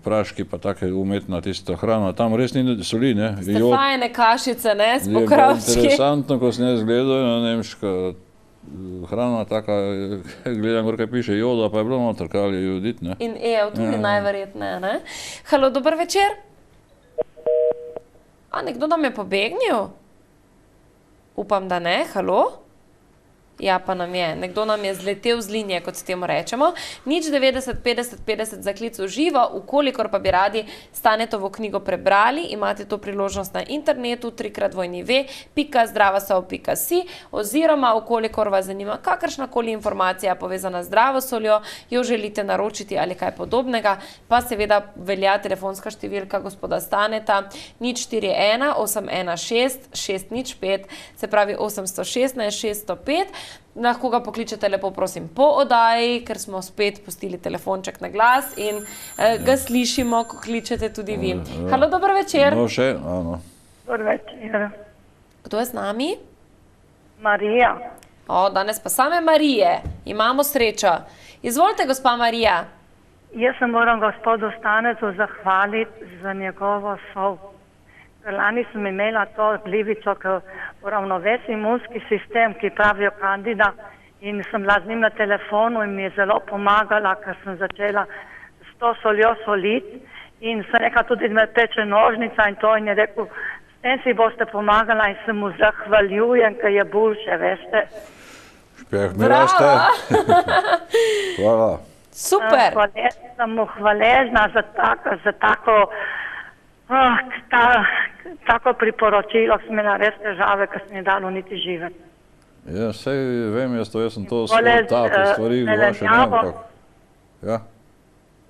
Speaker 2: praški, pa take umetna tista hrana, tam res ni soli, ne.
Speaker 1: Ste fajne kašice, ne, s pokrovčki.
Speaker 2: Je interesantno, ko sem jaz gledal, nemška hrana taka, gledam, kaj piše joda, pa je bilo noter, kaj je jodit, ne.
Speaker 1: In tudi najverjetneje, ne. Halo, dober večer. A, nekdo nam je pobegnil? Upam, da ne, halo? Ja, pa nam je. Nekdo nam je zletel z linije, kot s temu rečemo. Nič 90 50 50 za klic v živo, ukolikor pa bi radi Stanetovo knjigo prebrali, imate to priložnost na internetu www.zdravasol.si oziroma ukolikor vas zanima kakršnakoli informacija povezana z zdravo soljo, jo želite naročiti ali kaj podobnega, pa seveda velja telefonska številka gospoda Staneta 041 816 605, se pravi 816 605. Lahko ga pokličete lepo, prosim, po oddaji, ker smo spet pustili telefonček na glas in ga slišimo, ko kličete tudi vi. Halo, dober večer.
Speaker 2: No, še, ano.
Speaker 5: Dober večer.
Speaker 1: Kdo je z nami?
Speaker 5: Marija.
Speaker 1: O, danes pa same Marije. Imamo srečo. Izvolite, gospa Marija.
Speaker 5: Jaz se moram gospodu Stanetu zahvaliti za njegovo sol. Lani sem imela to glivico, ki uravnovesi imunski sistem, ki pravijo Candida, in sem bila z njim na telefonu in mi je zelo pomagala, ker sem začela s to soljo soliti in sem rekla tudi, da me peče nožnica in to, in je rekel, s tem si boste pomagala in se mu zahvaljujem, ker je boljše, veste.
Speaker 2: Špeh mi raste. Hvala.
Speaker 1: Super.
Speaker 6: Sem mu hvaležna za tako priporočilo, ki mi na res težave, ki sem mi dalo niti živeti.
Speaker 2: Ja, sej vem, jaz sem to stvari vaše ne, ampak. Ja.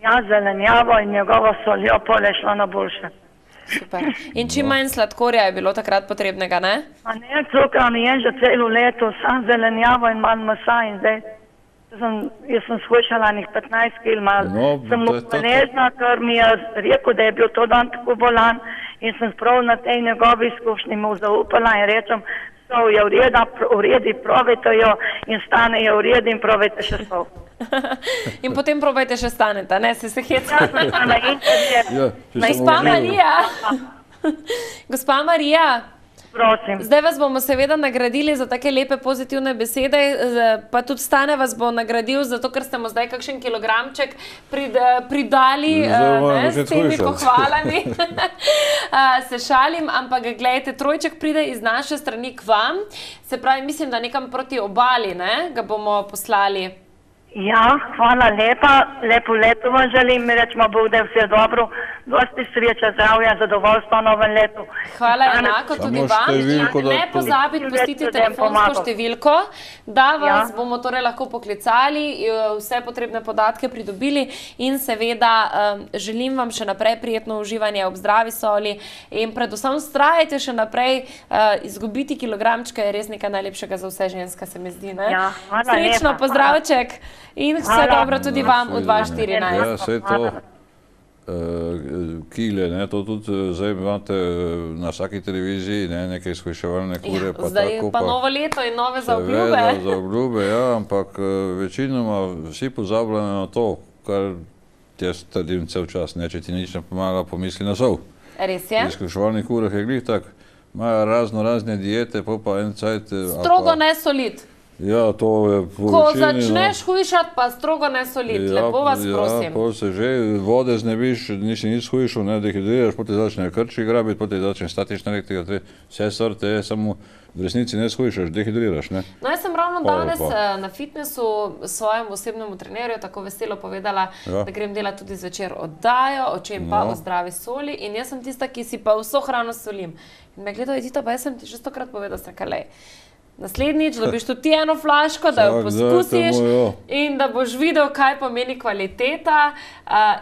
Speaker 6: Ja, zelenjavo in njegovo soljo pole šlo na boljše.
Speaker 1: Super. In čim manj sladkorja je bilo takrat potrebnega, ne?
Speaker 6: A ne, cukra mi je že celo leto, sam zelenjavo in manj mesa in zdaj jaz sem skušala njih 15 kil malo. Sem mu hvaležna, ker mi je rekel, da je bil to dan tako bolan in sem prav na tej njegovi izkušnji mu zaupala in rečem, sol je v redi, probajte jo in stane je v redi in probajte še sol.
Speaker 1: In potem probajte še staneta, ne, se heca.
Speaker 6: Ja,
Speaker 1: Gospa Marija, gospa Marija,
Speaker 6: prosim.
Speaker 1: Zdaj vas bomo seveda nagradili za take lepe pozitivne besede, pa tudi Stane vas bo nagradil, zato ker ste mu zdaj kakšen kilogramček pridali s temi pohvalami. Se šalim, ampak gledajte, trojček pride iz naše strani k vam, se pravi, mislim, da nekam proti obali, ne, ga bomo poslali.
Speaker 6: Ja, hvala lepa, lepo leto vam želim, mi rečemo Bog, da je vse dobro, dosti sreče, zdravja, zadovoljstva v novem letu.
Speaker 1: Hvala enako tudi vam in ne pozabiti pustiti telefonsko številko, da vas bomo torej lahko poklicali, vse potrebne podatke pridobili in seveda želim vam še naprej prijetno uživanje ob zdravi soli in predvsem vztrajajte še naprej, izgubiti kilogramčke je res nekaj najlepšega za vse ženske, se mi zdi, ne?
Speaker 6: Ja, hvala lepa.
Speaker 1: Srečno, pozdravček! In vse dobro tudi vam v 2014.
Speaker 2: Ja, vse to kile, to tudi zdaj imate na vsaki televiziji, neke izkuševalne kure.
Speaker 1: Zdaj pa novo leto in nove zaobljube.
Speaker 2: Seveda, zaobljube, ja, ampak večinoma vsi pozabljajo na to, kar jaz trdim cel čas, če ti nič ne pomaga, pomisli na sol.
Speaker 1: Res je?
Speaker 2: V izkuševalnih kurah je glih tak, imajo razne diete, pa en cajt...
Speaker 1: Strogo ne solit.
Speaker 2: Ja, to je po
Speaker 1: Ko
Speaker 2: večini,
Speaker 1: začneš hujšati, pa strogo ne soliti. Lepo vas prosim.
Speaker 2: Ja, pol se že vode znebiš, nisi nič hujšal, dehidriraš, potem začne krči grabiti, potem začne statična elektrika, vse sorte je, samo v resnici ne shujšaš, dehidriraš, ne?
Speaker 1: No, jaz sem ravno danes na fitnessu svojemu osebnemu trenerju tako veselo povedala, da grem delati tudi zvečer oddajo, o čem pa, o zdravi soli in jaz sem tista, ki si pa vso hrano solim. In me gledal, Edita, pa jaz sem ti že 100-krat povedal, strakalej. Naslednjič dobiš tudi eno flaško, da jo poskusiš in da boš videl, kaj pomeni kvaliteta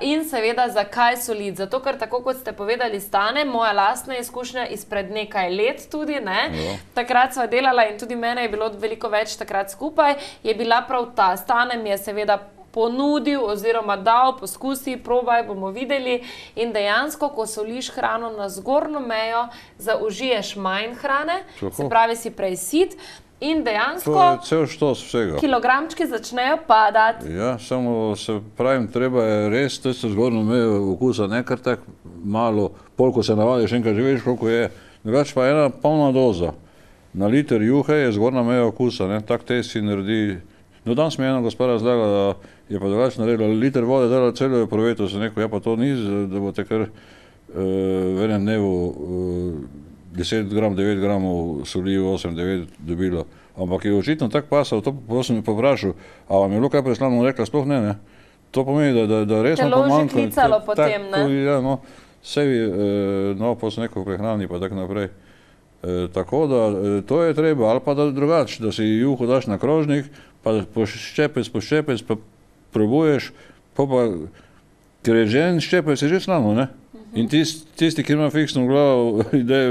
Speaker 1: in seveda zakaj soliti. Zato, ker tako kot ste povedali, Stane, moja lastna izkušnja izpred nekaj let tudi, ne, takrat sva delala in tudi mene je bilo veliko več takrat skupaj, je bila prav ta. Stane mi je seveda ponudil oziroma dal, poskusi, probaj, bomo videli in dejansko, ko soliš hrano na zgornjo mejo, zaužiješ manj hrane, se pravi si prej sit in dejansko kilogramčki začnejo padati.
Speaker 2: Ja, samo se pravim, treba je res, to je zgornjo mejo okusa, ne kar tak malo, polko se navadiš, enkrat že veš, koliko je, drugač pa ena polna doza. Na liter juhe je zgornja meja okusa, ne, tak test si naredi. No, danes mi je ena gospa razlaga, da je pa drugače naredila liter vode, dala celo je proveto, se neko, ja pa to ni, da boste kar v enem dnevu 10 gram, 9 gramov soli, 8, 9 dobilo. Ampak je očitno tak pasal, to sem mi povprašal, a vam je bilo kaj preslano, rekla, sploh ne. To pomeni, da resno pomanjka.
Speaker 1: Telo že klicalo potem, ne?
Speaker 2: Ja, no, sebi, no, posle neko prehrani pa tak naprej. Tako da, to je treba, ali pa da drugače, da si juho daš na krožnik, pa ščepec po ščepec, pa probuješ, pa ker je že en ščepec, je že slano, ne? In tisti, ki ima fiksno idejo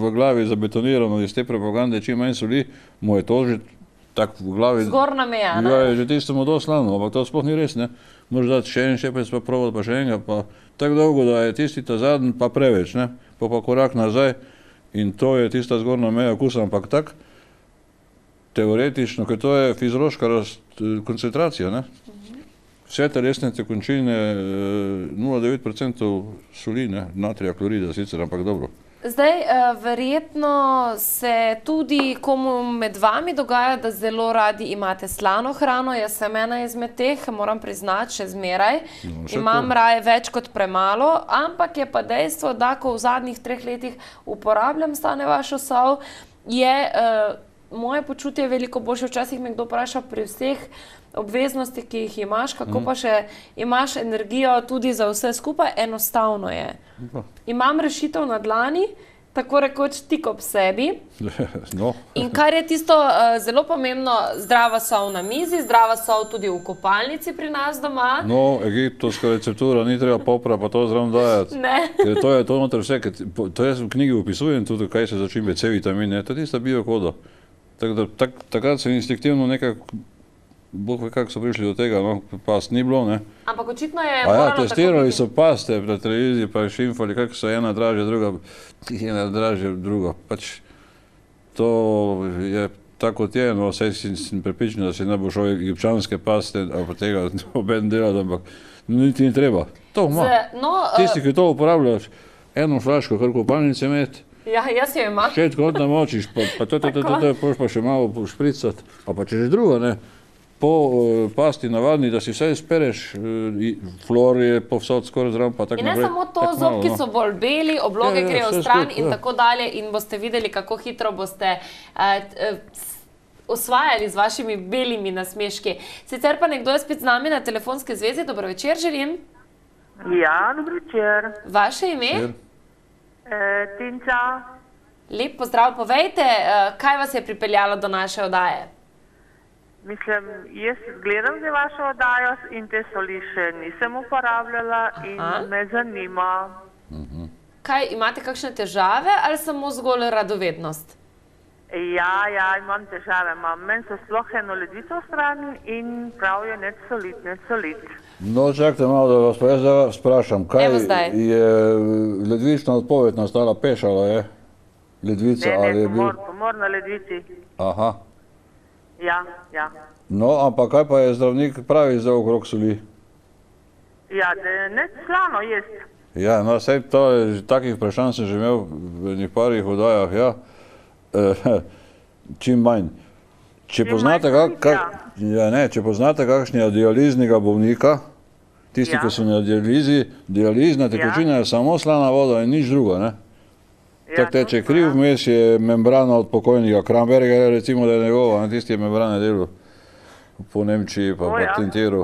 Speaker 2: v glavi zabetonirano iz te propagande, čim manj soli, mu je to že tak v glavi...
Speaker 1: Zgornja meja, ne?
Speaker 2: Ja, je že tistemu dosti slano, ampak to sploh ni res, ne? Moraš dati še en ščepec, pa probati pa še enega, pa tako dolgo, da je tisti ta zadnji pa preveč, ne? Pa korak nazaj in to je tista zgornja meja okusa, ampak tak teoretično, ker to je fiziološka koncentracija, ne? Vse telesne tekočine 0,9% soli, ne? Natrija klorida sicer, ampak dobro.
Speaker 1: Zdaj, verjetno se tudi komu med vami dogaja, da zelo radi imate slano hrano, jaz sem ena izmed teh, moram priznati, še zmeraj. Imam raje več kot premalo, ampak je pa dejstvo, da ko v zadnjih 3 letih uporabljam Stane vašo sol, je moje počutje veliko boljše. Včasih me kdo vpraša pri vseh obveznosti, ki jih imaš, kako pa še imaš energijo tudi za vse skupaj, enostavno je. Imam rešitev na dlani, tako rekoč tik ob sebi.
Speaker 2: No.
Speaker 1: In kar je tisto zelo pomembno, zdrava sol na mizi, zdrava sol tudi v kopalnici pri nas doma.
Speaker 2: No, egiptovska receptura, ni treba popra pa to zraven dajati.
Speaker 1: Ne.
Speaker 2: Ker to je to noter vse, to jaz v knjigi opisujem tudi, kaj se začimbe, C-vitamin, to je tista biokoda. Takrat se instinktivno nekako, Bog ve kako so prišli do tega, no, past ni bilo, ne.
Speaker 1: Ampak očitno je
Speaker 2: moralo tako biti. Testirali so paste na televiziji, pa šimfali, kako so ena dražja, druga. Pač to je tako kot je, no, vsej sem prepričan, da si ne bo šel egipčanske paste, ali pa tega oben delati, ampak niti ni treba. To ima. Tisti, ki to uporabljaš, eno flaško, kar kopalnice imeti.
Speaker 1: Ja, jaz jo imam.
Speaker 2: 6 kot namočiš, pa to pa še malo špricati, a pa če že drugo, ne. Po pasti navadni, da si vse spereš, flor je povsod skoraj zraven, pa tako naprej.
Speaker 1: In ne samo to, zobki so bolj beli, obloge grejo v stran in tako dalje in boste videli, kako hitro boste osvajali z vašimi belimi nasmeški. Sicer pa nekdo je spet z nami na telefonski zvezi. Dobro večer želim.
Speaker 5: Ja, dobro večer.
Speaker 1: Vaše ime?
Speaker 5: Tinca.
Speaker 1: Lep pozdrav, povejte, kaj vas je pripeljalo do naše oddaje?
Speaker 5: Mislim, jaz gledam za vašo oddajo in te soli še nisem uporabljala in me zanima.
Speaker 1: Kaj, imate kakšne težave ali samo zgolj radovednost?
Speaker 5: Ja, imam težave. Meni so sploh eno ledvico v strani in pravijo neč solit.
Speaker 2: No, čakajte malo, da vas pa jaz sprašam, kaj je ledvična odpoved nastala, pešala je ledvica ali je bil?
Speaker 5: Ne, pomor na ledvici.
Speaker 2: Aha.
Speaker 5: Ja.
Speaker 2: No, ampak kaj pa je zdravnik pravi za okrog soli?
Speaker 5: Ja, da je neč slano jest.
Speaker 2: Ja, no, sej takih vprašanj sem že imel v enih parih oddajah, ja. Čim manj. Če poznate kakšnega dializnega bolnika, tisti, ki so na dializi, dializna tekočina je samo slana voda in nič drugo, ne? Tako teče kriv, vmes je membrana od pokojnega Kramberga, recimo, da je njegova, tisti je membrane delo po Nemčiji, pa po Klinteru.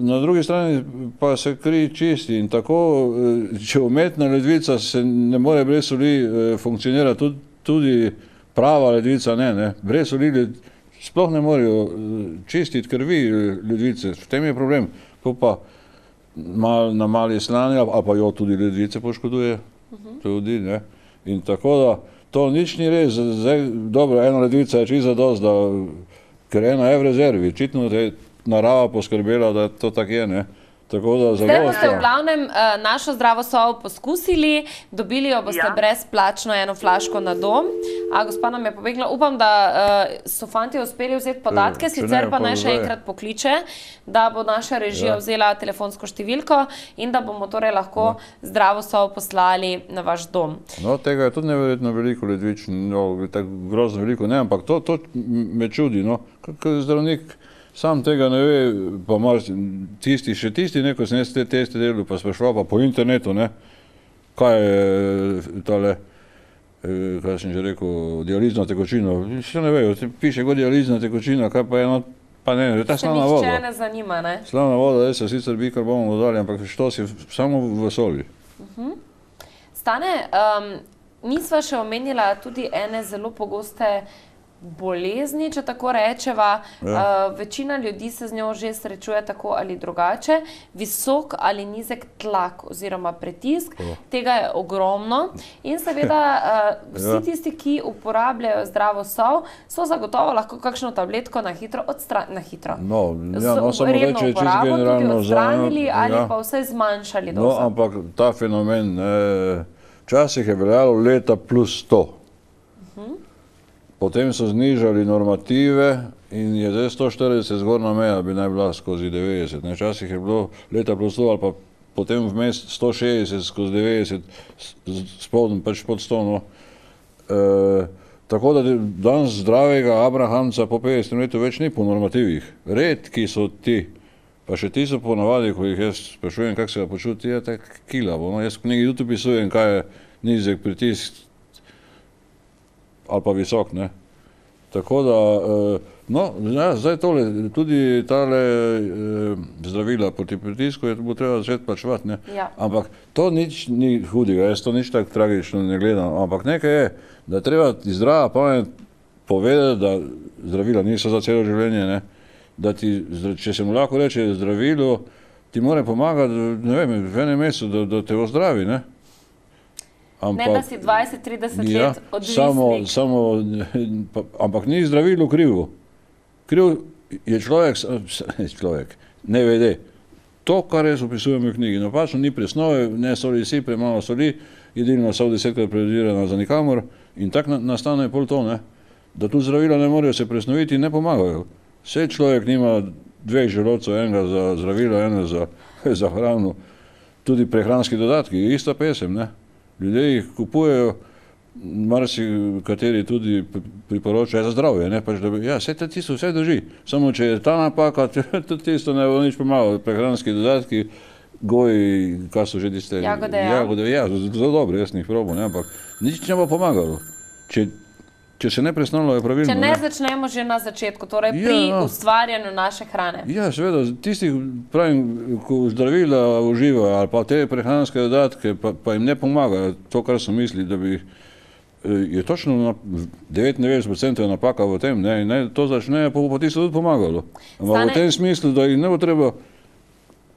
Speaker 2: Na drugi strani pa se kri čisti in tako, če umetna ledvica se ne more brez soli funkcionirati, tudi prava ledvica ne. Brez soli sploh ne morejo čistiti krvi ledvice, v tem je problem. Ko pa na mali slani, a pa jo tudi ledvice poškoduje, tudi, ne. In tako da, to nič ni res, zdaj, dobro, ena ledvica je čisto dost, ker ena je v rezervi, očitno je narava poskrbela, da to tako je, ne.
Speaker 1: Zdaj boste v glavnem našo zdravo sol poskusili, dobili jo boste brezplačno eno flaško na dom. A gospa nam je pobegla, upam, da so fanti uspeli vzeti podatke, sicer pa naj še enkrat pokliče, da bo naša režija vzela telefonsko številko in da bomo torej lahko zdravo sol poslali na vaš dom.
Speaker 2: No, tega je tudi neverjetno veliko ledvično, tako grozno veliko, ne, ampak to me čudi, no, kako zdravnik sam tega ne ve, pa še tisti neko sem jaz te teste delal, pa sprašval pa po internetu, ne, kaj je tale, kaj sem že rekel, dializna tekočina, še ne vejo, piše kot dializna tekočina, kaj pa je, pa ne, ta slana voda.
Speaker 1: Se nihče ne zanima, ne?
Speaker 2: Slana voda, se sicer bikarbon dodali, ampak što si samo v soli.
Speaker 1: Stane, mi sva še omenila tudi ene zelo pogoste bolezni, če tako rečeva. Večina ljudi se z njo že srečuje tako ali drugače. Visok ali nizek tlak oziroma pritisk, tega je ogromno. In seveda vsi tisti, ki uporabljajo zdravo sol, so zagotovo lahko kakšno tabletko na hitro odstranili.
Speaker 2: No, samo reče, čisto generalno
Speaker 1: odstranili ali pa vse zmanjšali dozo.
Speaker 2: No, ampak ta fenomen, včasih je veljalo leta plus 100. Potem so znižali normative in je zdaj 140 zgornja meja, bi naj bila skozi 90. Včasih je bilo leta plus 100 ali pa potem vmes 160 skozi 90, pač pod 100. Tako da danes zdravega abrahamca po 50 letu več ni po normativih. Redki so ti, pa še ti so po navadi, ko jih jaz sprašujem, kako se ga počuti, je tak kilavo. Jaz v knjigi tudi opisujem, kaj je nizek pritisk ali pa visok, ne. Tako da No, ja, zdaj tole, tudi tale zdravila proti pritisku bo treba začeti plačevati, ne?
Speaker 1: Ja.
Speaker 2: Ampak to nič ni hudega, jaz to nič tako tragično ne gledam, ampak nekaj je, da treba ti zdrava pamet povedati, da zdravila niso za celo življenje, ne? Da ti, če se mu lahko reče zdravilo, ti mora pomagati, ne vem, v enem mesecu, da te ozdravi, ne?
Speaker 1: Ne, da si 20-30 let odvisnik.
Speaker 2: Ampak ni zdravilo krivo. Kriv je človek, ne vede. To, kar jaz opisujem v knjigi, napačno ni presnove, ne soli si, premalo soli, jedilna sol 10-krat predirana za nikamor in tako nastane pol to, ne? Da tu zdravila ne morejo se presnoviti in ne pomagajo. Vse človek nima 2 želodcev, enega za zdravila, enega za hrano, tudi prehranski dodatki, ista pesem, ne? Ljudje jih kupujejo, marsikateri tudi priporočajo za zdravje, ne? Pač, da bi, ja, vse drži, samo če je ta napaka, tudi tisto ne bo nič pomagalo, prehranski dodatki, goji, kaj so že tiste...
Speaker 1: Jagode, ja.
Speaker 2: Zelo dobro, jaz njih probam, ne? Ampak nič ne bo pomagalo. Če se ne presnovljajo pravilno.
Speaker 1: Če ne začnemo že na začetku, torej pri ustvarjanju naše hrane.
Speaker 2: Ja, seveda, tistih, pravim, ko zdravila uživajo ali pa te prehranske dodatke, pa jim ne pomagajo to, kar so mislili, da bi je točno 99% napaka v tem, ne, in to začne, pa bo tisto tudi pomagalo. Ampak v tem smislu, da jih ne bo treba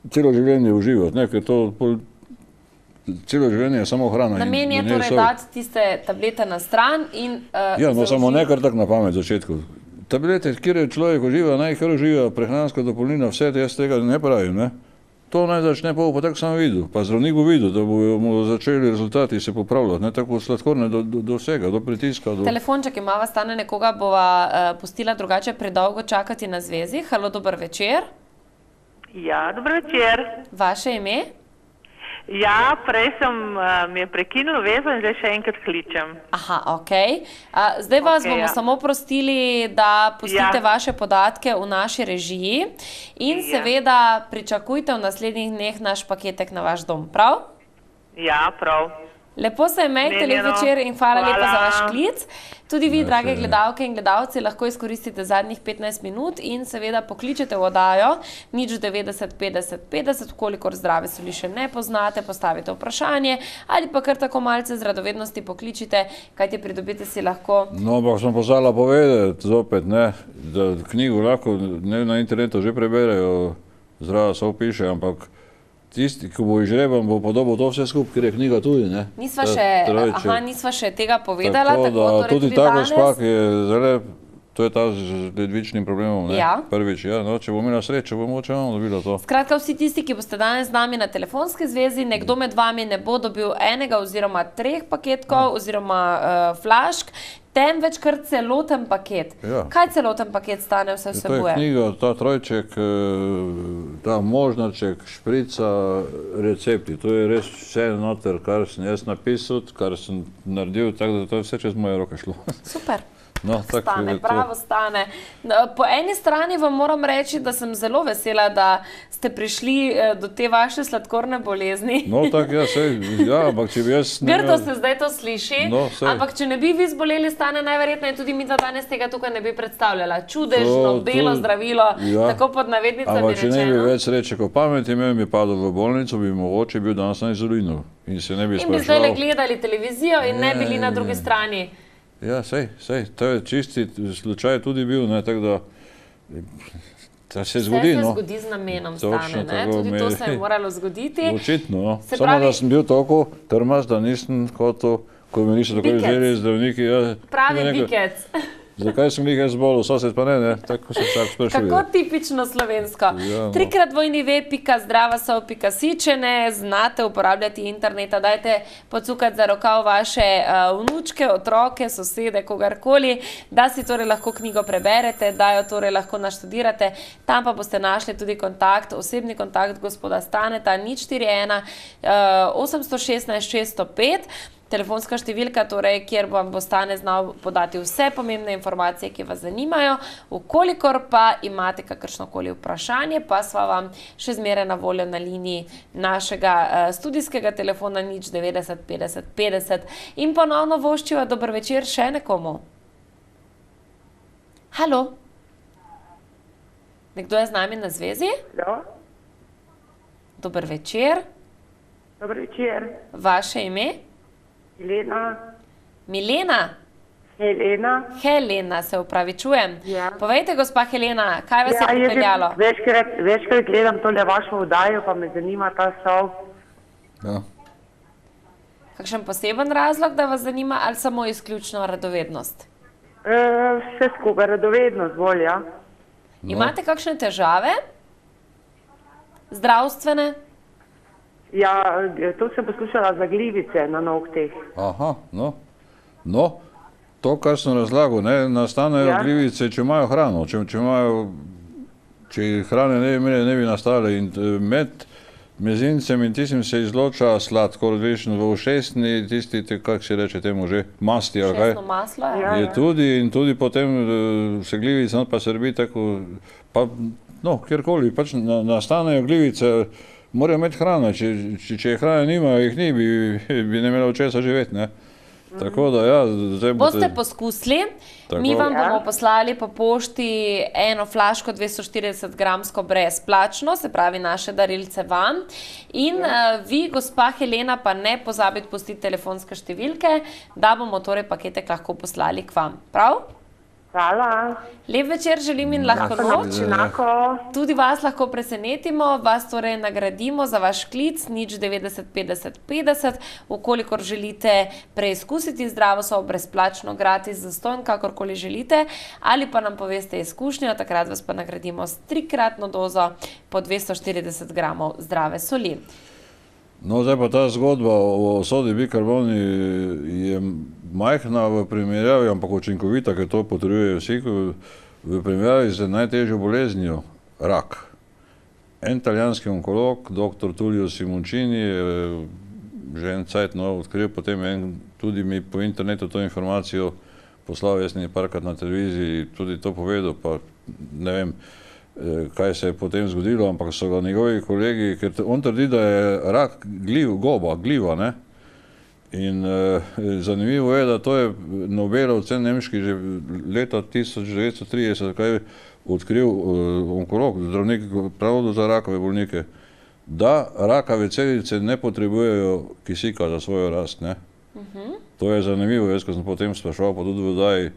Speaker 2: celo življenje uživati, ne, ker to celo življenje je samo hrana.
Speaker 1: Namen je torej dati tiste tablete na stran in...
Speaker 2: Ja, no samo ne kar tak na pamet v začetku. Tablete, kjer človek uživa, naj kar uživa, prehranska dopolnina, vse jaz tega ne pravim, ne. To naj začne, pa bo tako sam videl, pa zdravnik bo videl, da bomo začeli rezultati se popravljati, ne tako sladkorne do vsega, do pritiska.
Speaker 1: Telefonček imava, Stane, nekoga bova pustila drugače predolgo čakati na zvezi. Halo, dober večer.
Speaker 7: Ja, dober večer.
Speaker 1: Vaše ime?
Speaker 7: Ja, prej mi je prekinil vezo in zdaj še enkrat kličem.
Speaker 1: Aha, okej. Zdaj vas bomo samo prostili, da pustite vaše podatke v naši režiji in seveda pričakujte v naslednjih dneh naš paketek na vaš dom, prav?
Speaker 7: Ja, prav.
Speaker 1: Lepo se imejte, lep večer in hvala lepa za vaš klic. Tudi vi, drage gledalke in gledalci, lahko izkoristite zadnjih 15 minut in seveda pokličete v oddajo 090 50 50, kolikor zdrave soli še ne poznate, postavite vprašanje ali pa kar tako malce z radovednosti pokličite, kajti pridobite si lahko...
Speaker 2: No, ampak sem pozvala povedati zopet, ne, da knjigo lahko na internetu že preberejo, zdrava sol piše, ampak tisti, ko bo izžreban, bo podobal to vse skupaj, ker je knjiga tudi, ne?
Speaker 1: Nisva še tega povedala.
Speaker 2: Tako da tudi ta gospa, ki je zelo, to je ta z ledvičnim problemom, ne? Prvič, ja, no, če bo imela srečo, bo moče vam dobila to.
Speaker 1: Skratka, vsi tisti, ki boste danes z nami na telefonski zvezi, nekdo med vami ne bo dobil enega oziroma 3 paketkov oziroma flašk, temveč kar celoten paket. Kaj celoten paket, Stane, vse vsebuje?
Speaker 2: To je knjiga, ta trojček, ta možnaček, šprica, recepti. To je res vse noter, kar sem jaz napisal, kar sem naredil, tako da to je vse čez moje roke šlo.
Speaker 1: Super.
Speaker 2: Stane,
Speaker 1: pravo Stane. Po eni strani vam moram reči, da sem zelo vesela, da ste prišli do te vaše sladkorne bolezni.
Speaker 2: No, tako, ja, ampak če bi jaz...
Speaker 1: Grdo se zdaj to sliši, ampak če ne bi vi zboleli, Stane, najverjetneje tudi mi danes tega tukaj ne bi predstavljala. Čudežno, belo zdravilo, tako pod navednicami rečeno.
Speaker 2: Ampak če ne bi več sreče kot pameti imel, bi padel v bolnico, bi mogoče bil danes na inzulinu in se ne bi spraševal.
Speaker 1: In bi zdaj gledali televizijo in ne bili na drugi strani.
Speaker 2: Ja, sej, to je čisti slučaj tudi bil, ne, tako da se zgodi, no.
Speaker 1: Vse se zgodi z namenom, Stane, ne, tudi to se je moralo zgoditi.
Speaker 2: Očitno, no, samo da sem bil toliko trmast, da nisem hotel, ko mi niso tako vzeli zdravniki.
Speaker 1: Pravi bikec.
Speaker 2: Zakaj sem jih zbolel, sosed pa ne, tako se vsak sprašuje.
Speaker 1: Kako tipično slovensko. 3x-zdravasol.si, če ne znate uporabljati interneta, dajte pocukati za rokav vaše vnučke, otroke, sosede, kogarkoli, da si torej lahko knjigo preberete, da jo torej lahko naštudirate. Tam pa boste našli tudi kontakt, osebni kontakt gospoda Staneta 041 816 605. Telefonska številka, torej, kjer vam bo Stane znal podati vse pomembne informacije, ki vas zanimajo. Vkolikor pa imate kakršnokoli vprašanje, pa sva vam še zmeraj na voljo na liniji našega studijskega telefona 090 50 50. In ponovno voščiva dober večer še nekomu. Halo? Nekdo je z nami na zvezi?
Speaker 8: Ja.
Speaker 1: Dober večer.
Speaker 8: Dober večer.
Speaker 1: Vaše ime?
Speaker 8: Helena.
Speaker 1: Milena?
Speaker 8: Helena.
Speaker 1: Helena, se opravičujem.
Speaker 8: Ja.
Speaker 1: Povejte, gospa Helena, kaj vas je pripeljalo?
Speaker 8: Večkrat gledam tole vašo vdajo, pa me zanima ta sol.
Speaker 2: Ja.
Speaker 1: Kakšen poseben razlog, da vas zanima, ali samo izključno radovednost?
Speaker 8: Vse skupaj, radovednost bolj, ja.
Speaker 1: Imate kakšne težave? Zdravstvene?
Speaker 8: Ja, to sem poslušala za glivice na nohteh.
Speaker 2: Aha, no, to, kar sem razlagal, ne, nastanejo glivice, če imajo hrano, če hrane ne bi imeli, ne bi nastale in med mezincem in tistim se izloča sladkor, različno v ušesni, tisti, kako se reče temu že, masti ali kaj.
Speaker 1: Šestno maslo,
Speaker 2: je tudi in tudi potem se glivice, pa srbi tako, pa kjerkoli, pač nastanejo glivice, morajo imeti hrano, če hrane nimajo, jih ni, bi ne imelo česa živeti, ne. Tako da, ja, zdaj
Speaker 1: boste poskusili, mi vam bomo poslali po pošti eno flaško 240 gramsko brezplačno, se pravi naše darilce vam. In vi, gospa Helena, pa ne pozabite pustiti telefonske številke, da bomo torej paketek lahko poslali k vam. Prav?
Speaker 8: Hvala.
Speaker 1: Lep večer želim in lahko noč. Tudi vas lahko presenetimo, vas torej nagradimo za vaš klic, nič 90 50 50, ukolikor želite preizkusiti zdravo sobo brezplačno, gratis, zastonj, kakorkoli želite, ali pa nam poveste izkušnjo, takrat vas pa nagradimo s 3-kratno dozo po 240 gramov zdrave soli.
Speaker 2: No, zdaj pa ta zgodba o sodi bikarboni je majhna v primerjavi, ampak učinkovita, ker to potrjujejo vsi, v primerjavi z najtežjo boleznijo, rak. En italijanski onkolog, dr. Tullio Simoncini, je že en cajt odkril, potem tudi mi po internetu to informacijo poslal, jaz ni parkrat na televiziji, tudi to povedal, pa ne vem, kaj se je potem zgodilo, ampak so ga njegovi kolegi, ker on trdi, da je rak gliva, ne? In zanimivo je, da to je Nobelovec nemški že leta 1930, kaj je odkril onkolog, zdravnik prav za rakove bolnike, da rakave celice ne potrebujejo kisika za svojo rast, ne? To je zanimivo, jaz ko sem potem spraševal, pa tudi v oddaji,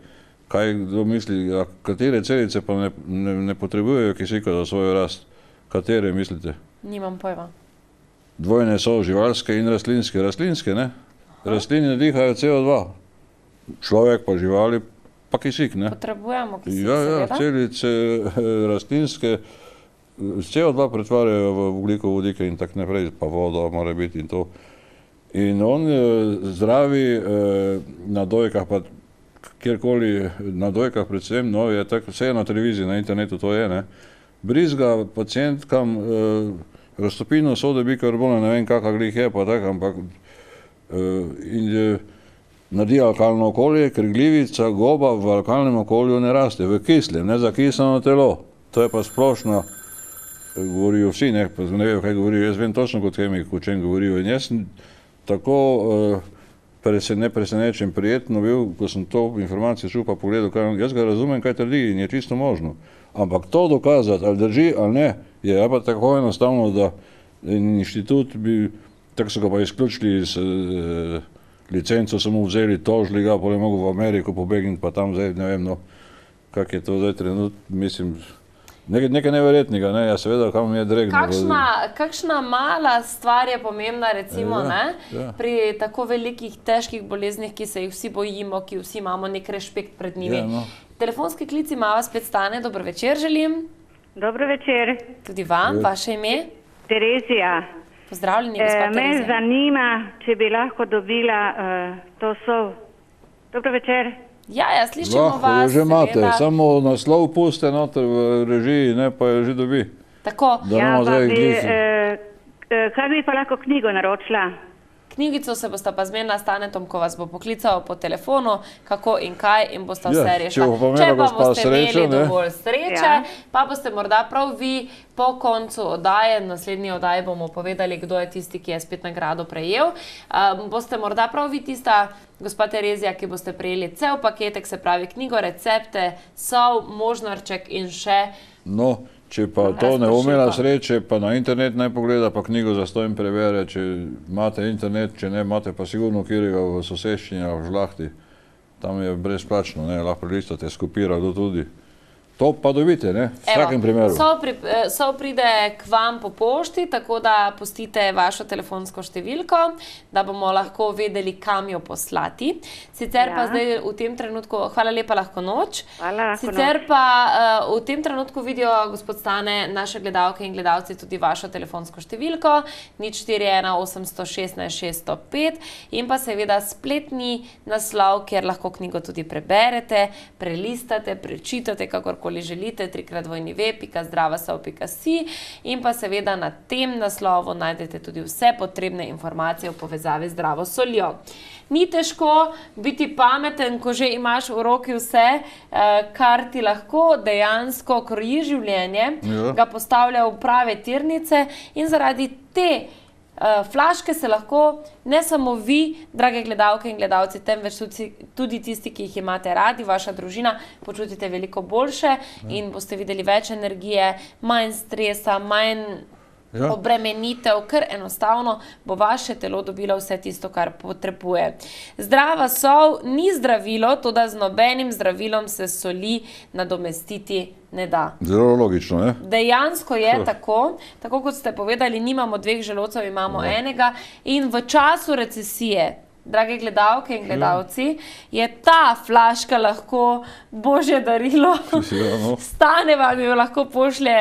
Speaker 2: kaj kdo misli, katere celice pa ne potrebujejo kisika za svojo rast? Katere mislite?
Speaker 1: Nimam pojma.
Speaker 2: Dvojne so živalske in rastlinske. Rastlinske, ne? Rastline dihajo CO2. Človek pa živali pa kisik, ne?
Speaker 1: Potrebujemo kisik, seveda?
Speaker 2: Ja, celice rastlinske CO2 pretvarjajo v ugljikovodike in tak naprej, pa voda mora biti in to. In on zdravi na dojkah, pa kjerkoli na dojkah predvsem, no, je tako, vse na televiziji, na internetu to je, ne, brizga pacientkam raztopino sode bikarbona, ne vem kakva glih je, pa tako, ampak in naredi alkalno okolje, ker glivica, goba v alkalnem okolju ne raste, v kislem, ne zakisleno telo. To je pa splošno, govorijo vsi, ne vem, kaj govorijo, jaz vem točno kot kemik, o čem govorijo. In jaz sem tako nepresenečen, prijetno bil, ko sem to informacijo čul pa pogledal, jaz ga razumem, kaj trdi in je čisto možno. Ampak to dokazati, ali drži ali ne, je pa tako enostavno, da inštitut bi, tako so ga pa izključili z licenco, so mu vzeli, tožili ga, potem je mogel v Ameriko pobegniti, pa tam zdaj, ne vem, no, kak je to zdaj trenutno, mislim, nekaj neverjetnega, ne, ja seveda, kam je dregnil.
Speaker 1: Kakšna mala stvar je pomembna, recimo, pri tako velikih, težkih boleznih, ki se jih vsi bojimo, ki vsi imamo nek rešpekt pred njimi. Telefonski klic ima vas spet Stane, dobro večer želim.
Speaker 3: Dobro večer.
Speaker 1: Tudi vam, vaše ime?
Speaker 3: Terezija.
Speaker 1: Pozdravljeni, gospa Terezija.
Speaker 3: Me zanima, če bi lahko dobila to sol. Dobro večer.
Speaker 1: Ja, slišimo vas.
Speaker 2: Že imate, samo naslov puste noter v režiji, ne, pa jo že dobi.
Speaker 1: Tako.
Speaker 3: Ja, pa bi, kaj bi pa lahko knjigo naročila?
Speaker 1: Knjigico se boste pa zmenila s Stanetom, ko vas bo poklical po telefonu, kako in kaj, in boste vse rešila. Če pa boste imeli dovolj sreče, pa boste morda prav vi po koncu oddaje, v naslednji oddaji bomo povedali, kdo je tisti, ki je spet nagrado prejel, boste morda prav vi tista, gospa Terezija, ki boste prejeli cel paketek, se pravi knjigo, recepte, sol, možnorček in še.
Speaker 2: No, Če pa to ne umela sreče, pa na internet naj pogleda, pa knjigo zastonj prevere, če imate internet, če ne, imate pa sigurno kjerega v soseščini, v Žlahti. Tam je brezplačno, lahko prelistate, skopirali tudi. To pa dobite, v vsakem primeru.
Speaker 1: Sol pride k vam po pošti, tako da pustite vašo telefonsko številko, da bomo lahko vedeli, kam jo poslati. Sicer pa zdaj v tem trenutku, hvala lepa, lahko noč. Sicer pa v tem trenutku vidijo, gospod Stane, naše gledalke in gledalci tudi vašo telefonsko številko, 041 816 605 in pa seveda spletni naslov, kjer lahko knjigo tudi preberete, prelistate, prečitate, kakorkoli želite, 3x2.v.zdravasov.si in pa seveda na tem naslovu najdete tudi vse potrebne informacije v povezavi z zdravo soljo. Ni težko biti pameten, ko že imaš v roki vse, kar ti lahko dejansko kroji življenje, ga postavlja v prave tirnice in zaradi te flaške se lahko ne samo vi, drage gledalke in gledalci, temveč tudi tisti, ki jih imate radi, vaša družina, počutite veliko boljše in boste videli več energije, manj stresa, manj obremenitev, ker enostavno bo vaše telo dobilo vse tisto, kar potrebuje. Zdrava sol ni zdravilo, toda z nobenim zdravilom se soli nadomestiti ne da.
Speaker 2: Zelo logično, ne?
Speaker 1: Dejansko je tako kot ste povedali, nimamo dveh želodcev, imamo enega in v času recesije, drage gledalke in gledalci, je ta flaška lahko božje darilo. Stane vam jo lahko pošlje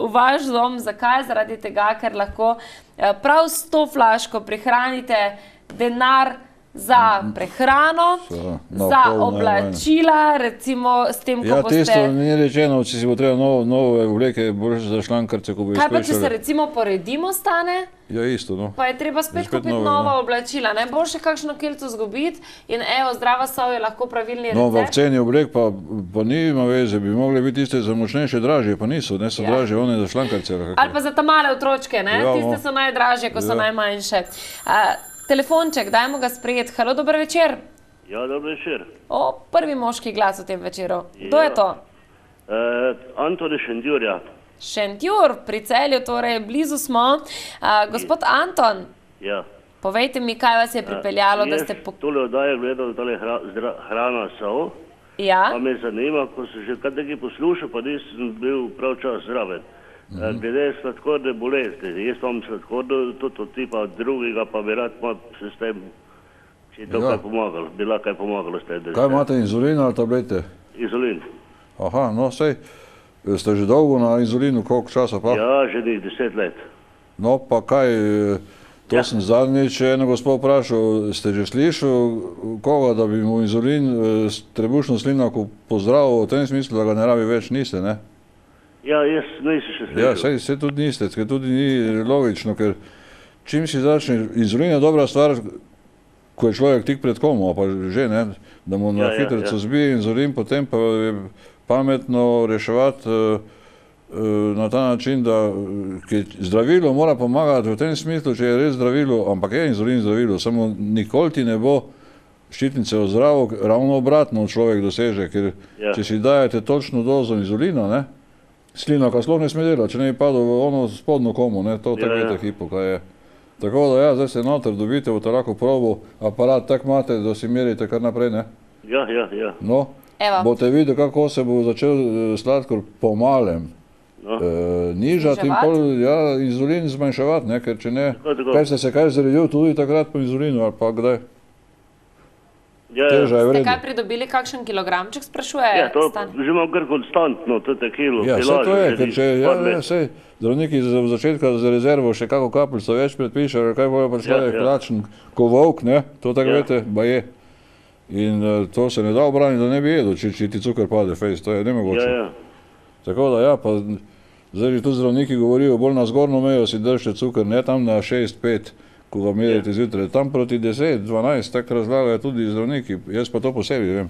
Speaker 1: v vaš dom. Zakaj? Zaradi tega, ker lahko prav s to flaško prihranite denar za prehrano, za oblačila, recimo s tem, ko boste...
Speaker 2: Ja, tisto ni rečeno, če si bo treba nove vleke, boljše za šlankarce, ko bo izključali.
Speaker 1: Kaj pa, če se recimo poredimo, Stane?
Speaker 2: Ja, isto, no.
Speaker 1: Pa je treba spet kupiti nova oblačila, ne? Boljše kakšno kilco zgubiti in evo, zdrava sol je lahko pravilni recept.
Speaker 2: No, v ceni oblek pa nima veze, bi mogli biti tiste za močnejše dražje, pa niso, ne so dražje, one za šlankarce.
Speaker 1: Ali pa za ta male otročke, ne? Tiste so najdražje, ko so najmanjše. Telefonček, dajmo ga sprejeti. Halo, dober večer.
Speaker 9: Ja, dober večer.
Speaker 1: Prvi moški glas v tem večeru. Kdo je to?
Speaker 9: Anton iz Šentjurja.
Speaker 1: Šentjur, pri Celju, torej blizu smo. Gospod Anton, povejte mi, kaj vas je pripeljalo, da ste...
Speaker 9: Jaz tole oddajo gledal, tole hrana sol. Pa me zanima, ko sem že kar nekaj poslušal, pa nisem bil prav čas zraven. Glede sladkorne bolezni, jaz imam sladkorno, tudi od tipa drugega, pa bi rad se s tem, če je to kaj pomagalo, bi lahko kaj pomagalo s tem.
Speaker 2: Kaj imate, inzulin ali tablete?
Speaker 9: Inzulin.
Speaker 2: Aha, no sej, ste že dolgo na inzulinu, koliko časa pa?
Speaker 9: Ja, že 10 let.
Speaker 2: No pa kaj, to sem zadnjič eno gospod vprašal, ste že slišal koga, da bi mu inzulin trebušno slinavko pozdravil v tem smislu, da ga ne rabi več, niste, ne?
Speaker 9: Ja, jaz nisem še slišal.
Speaker 2: Ja, saj tudi niste, ker tudi ni logično, ker čim si začne, inzulin je dobra stvar, ko je človek tik pred komo, pa že ne, da mu na hitrico zbije inzulin, potem pa je pametno reševati na ta način, da zdravilo mora pomagati v tem smislu, če je res zdravilo, ampak je inzulin zdravilo, samo nikoli ti ne bo ščitnice ozdravo, ravno obratno človek doseže, ker če si dajete točno dozo inzulina, ne, slinavka sploh ne sme delati, če ne bi padel v ono spodno komo, ne, to tako vete hipo, kaj je. Tako da ja, zdaj se noter dobite v tako probo, aparat tak imate, da si merite kar naprej, ne?
Speaker 9: Ja.
Speaker 2: No, boste videli, kako se bo začel sladkor po malem nižati in pol, ja, inzulin zmanjševati, ne, ker če ne, kaj ste se kaj zaredil tudi takrat po inzulinu, ali pa kdaj? Teža je vredno.
Speaker 1: Ste kaj pridobili, kakšen kilogramček, sprašuje?
Speaker 9: Ja, to že imam kar konstantno, to je kilo.
Speaker 2: Ja, vse to je, ker če, sej, zdravniki v začetka za rezervo še kako kapljico več predpišajo, kaj bojo pa človek lačen, ko volk, ne, to tako vete, ba je. In to se ne da obraniti, da ne bi jedel, če ti cukor pade fejs, to je nemogoče. Tako da ja, pa zdaj že tudi zdravniki govorijo, bolj na zgornjo mejo si držite cukor, ne tam na 6-5, ko ga merite zjutraj, tam proti 10-12, tako razlagajo tudi zdravniki, jaz pa to posebej vem.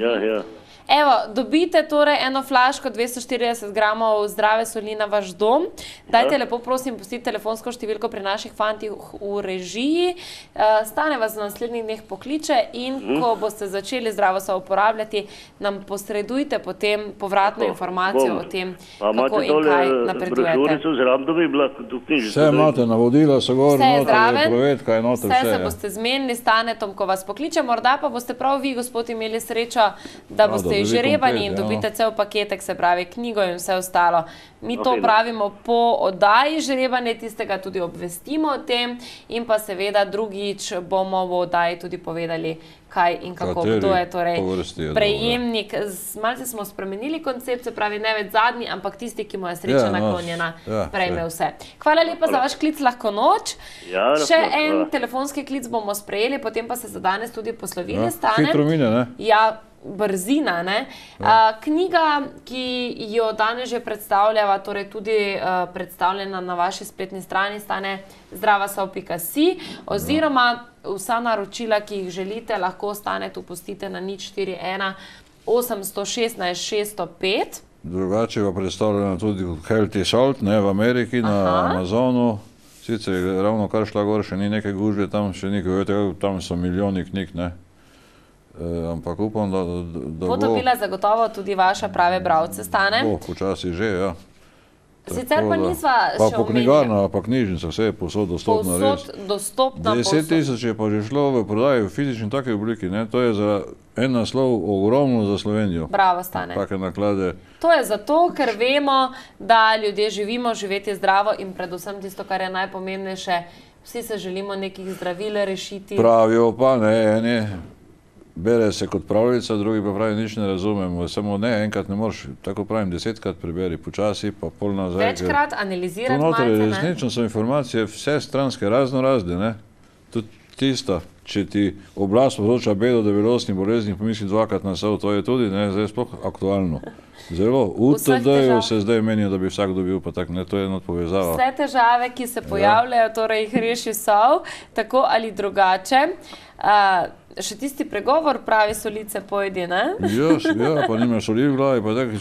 Speaker 9: Ja.
Speaker 1: Evo, dobite torej eno flaško 240 gramov zdrave soli na vaš dom. Dajte lepo prosim pustiti telefonsko številko pri naših fantih v režiji. Stane vas v naslednjih dneh pokliče in ko boste začeli zdravo sol uporabljati, nam posredujte potem povratno informacijo o tem, kako in kaj napredujete.
Speaker 2: Vse imate, navodila so gor, noter, provedka je noter,
Speaker 1: vse se boste zmenili s Tanetom, ko vas pokliče. Morda pa boste prav vi, gospod, imeli srečo, da boste izžrebani in dobite cel paketek, se pravi knjigo in vse ostalo. Mi to pravimo po oddaji žrebanje, tistega tudi obvestimo o tem in pa seveda drugič bomo v oddaji tudi povedali, kaj in kako, kdo je torej prejemnik. Malce smo spremenili koncept, se pravi ne več zadnji, ampak tisti, ki mu je sreča naklonjena, prejme vse. Hvala lepa za vaš klic, lahko noč. Še en telefonski klic bomo sprejeli, potem pa se za danes tudi poslovili, Stane.
Speaker 2: Hitro mine, ne?
Speaker 1: Ja, brzina, ne? Knjiga, ki jo danes že predstavljava, torej tudi predstavljena na vaši spletni strani, stane zdravasol.si, oziroma vsa naročila, ki jih želite, lahko Stane tu pustite na 041 816 605.
Speaker 2: Drugače pa predstavljena tudi Healthy Salt, ne, v Ameriki, na Amazonu. Sicer je ravno kar šla gor, še ni nekaj gužve, tam še nekaj, tam so milijoni knjig, ne. Ampak upam, da
Speaker 1: bo dobila zagotovo tudi vaša prave bralce, Stane.
Speaker 2: Počasi že, ja.
Speaker 1: Sicer pa nisva še omenila.
Speaker 2: Pa po knjigarnah, pa knjižnica, vse je povsod dostopna, res.
Speaker 1: Povsod dostopna,
Speaker 2: 10 000 je pa že šlo v prodaji v fizični taki obliki, ne. To je za en naslov ogromno za Slovenijo.
Speaker 1: Bravo, Stane.
Speaker 2: Take naklade.
Speaker 1: To je zato, ker vemo, da ljudje živimo, živeti zdravo in predvsem tisto, kar je najpomembnejše, vsi se želimo nekih zdravil rešiti.
Speaker 2: Pravijo pa, ne, eni bere se kot pravljica, drugi pa pravi, nič ne razumemo, samo ne, enkrat ne moreš, tako pravim, 10-krat preberi, počasi, pa pol nazaj.
Speaker 1: Večkrat analizirati malce, ne?
Speaker 2: Resnično so informacije vse stranske, razno razne, ne? Tudi tista, če ti oblast povzroča bedo, debelostni bolezni, pomisli dvakrat na sol, to je tudi, ne, zdaj sploh aktualno. Zelo, v TD-ju se zdaj menijo, da bi vsak dobil, pa tak, ne, to je eno povezava.
Speaker 1: Vse težave, ki se pojavljajo, torej jih reši sol, tako ali drugače. Še tisti pregovor pravi solice pojdi, ne?
Speaker 2: Ja, pa nima soli v glavi, pa tako,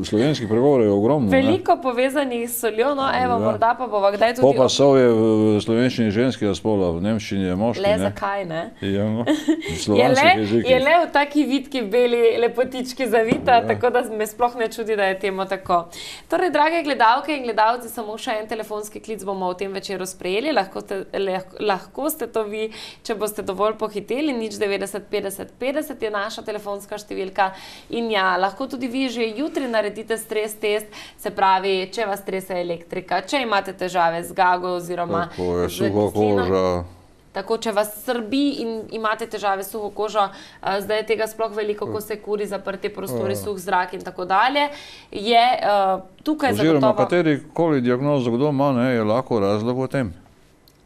Speaker 2: slovenski pregovor je ogromno.
Speaker 1: Veliko povezanih s soljo, no evo, morda pa bova kdaj tudi...
Speaker 2: Pa sol je v slovenščini ženskega spola, v nemščini je moški, ne?
Speaker 1: Le zakaj, ne?
Speaker 2: Ja, no, v slovanskih jezikih.
Speaker 1: Je le v taki vitki beli lepotički zavita, tako da me sploh ne čudi, da je temu tako. Torej, drage gledalke in gledalci, samo še en telefonski klic bomo v tem večeru sprejeli, lahko ste to vi, če boste dovolj pohiteli, 090 50 50 je naša telefonska številka in ja, lahko tudi vi že jutri naredite stres test, se pravi, če vas strese elektrika, če imate težave z gago oziroma z kislino. Tako, če vas srbi in imate težave s suho kožo, zdaj je tega sploh veliko, ko se kuri, zaprti prostori, suh zrak in tako dalje, je tukaj zagotovo...
Speaker 2: Oziroma, katerikoli diagnozo kdo ima, je lahko razlog o tem.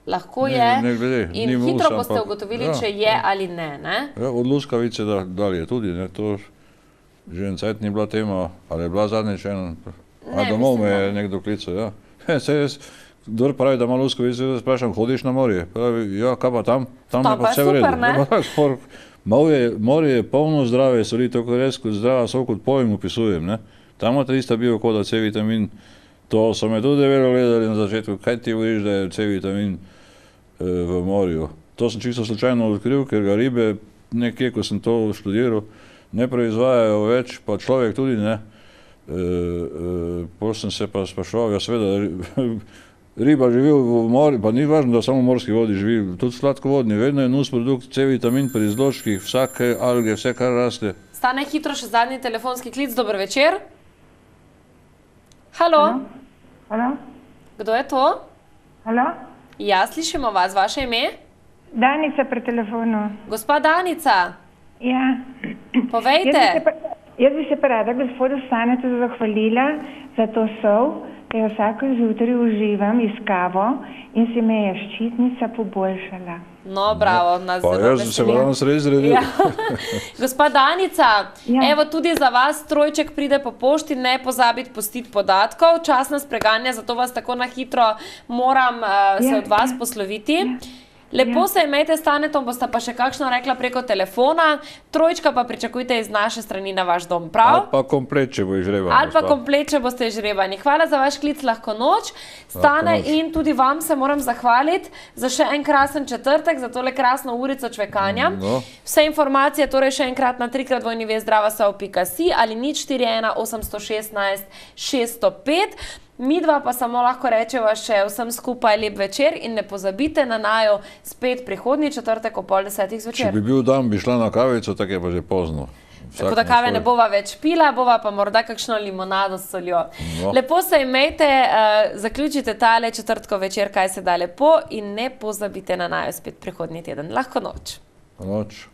Speaker 1: Lahko je in hitro boste ugotovili, če je ali ne, ne?
Speaker 2: Ja, od luskavice dalje tudi, ne, to že en cajt ni bila tema, ali je bila zadnjič ena, a domov me je nekdo klical, ja. Se jaz, kdor pravi, da ima luskavice, jaz sprašam, hodiš na morje? Pravi, ja, kaj pa tam? Tam je pa vse v redu. Morje je polno zdrave soli, tako res kot zdrava sol, kot pojem opisujem, ne. Tam ima tista biokoda, C-vitamin, to so me tudi vero gledali na začetku, kaj ti govoriš, da je C-vitamin v morju. To sem čisto slučajno odkril, ker ga ribe nekje, ko sem to študiral, ne proizvajajo več, pa človek tudi ne. Potem sem se pa spraševal, ja seveda, riba živi v morju, pa ni važno, da samo v morski vodi živi, tudi sladkovodni, vedno je nus produkt C-vitamin pri izločkih, vsake alge, vse kar raste.
Speaker 1: Stane hitro še zadnji telefonski klic, dober večer. Halo?
Speaker 10: Halo?
Speaker 1: Kdo je to?
Speaker 10: Halo?
Speaker 1: Ja, slišimo vas, vaše ime?
Speaker 10: Danica pri telefonu.
Speaker 1: Gospa Danica?
Speaker 10: Ja.
Speaker 1: Povejte.
Speaker 10: Jaz bi se pa rada gospodu Stanetu zahvalila za to sol, da jo vsako zjutraj uživam iz kavo in se me je ščitnica poboljšala.
Speaker 1: No, bravo, nas zelo veseli.
Speaker 2: Pa jaz se vam res zredil.
Speaker 1: Gospa Danica, evo tudi za vas trojček pride po pošti, ne pozabiti pustiti podatkov. Čas nas preganja, zato vas tako na hitro moram se od vas posloviti. Lepo se imejte s Tanetom, boste pa še kakšno rekla preko telefona, 3 pa pričakujte iz naše strani na vaš dom, prav?
Speaker 2: Ali pa komplet, če bo izžrebani.
Speaker 1: Ali pa komplet, če boste izžrebani. Hvala za vaš klic, lahko noč. Stane in tudi vam se moram zahvaliti za še en krasen četrtek, za tole krasno urico čvekanja. Vse informacije torej še enkrat na 3x2zdravasov.si ali 041 816 605. Midva pa samo lahko rečeva še vsem skupaj lep večer in ne pozabite na naju spet prihodnji četrtek ob 9:30 zvečer.
Speaker 2: Če bi bil dan, bi šla na kavico, tako je pa že pozno.
Speaker 1: Tako da kave ne bova več pila, bova pa morda kakšno limonado s soljo. Lepo se imejte, zaključite tale četrtko večer, kaj se da lepo in ne pozabite na naju spet prihodnji teden. Lahko noč.
Speaker 2: Noč.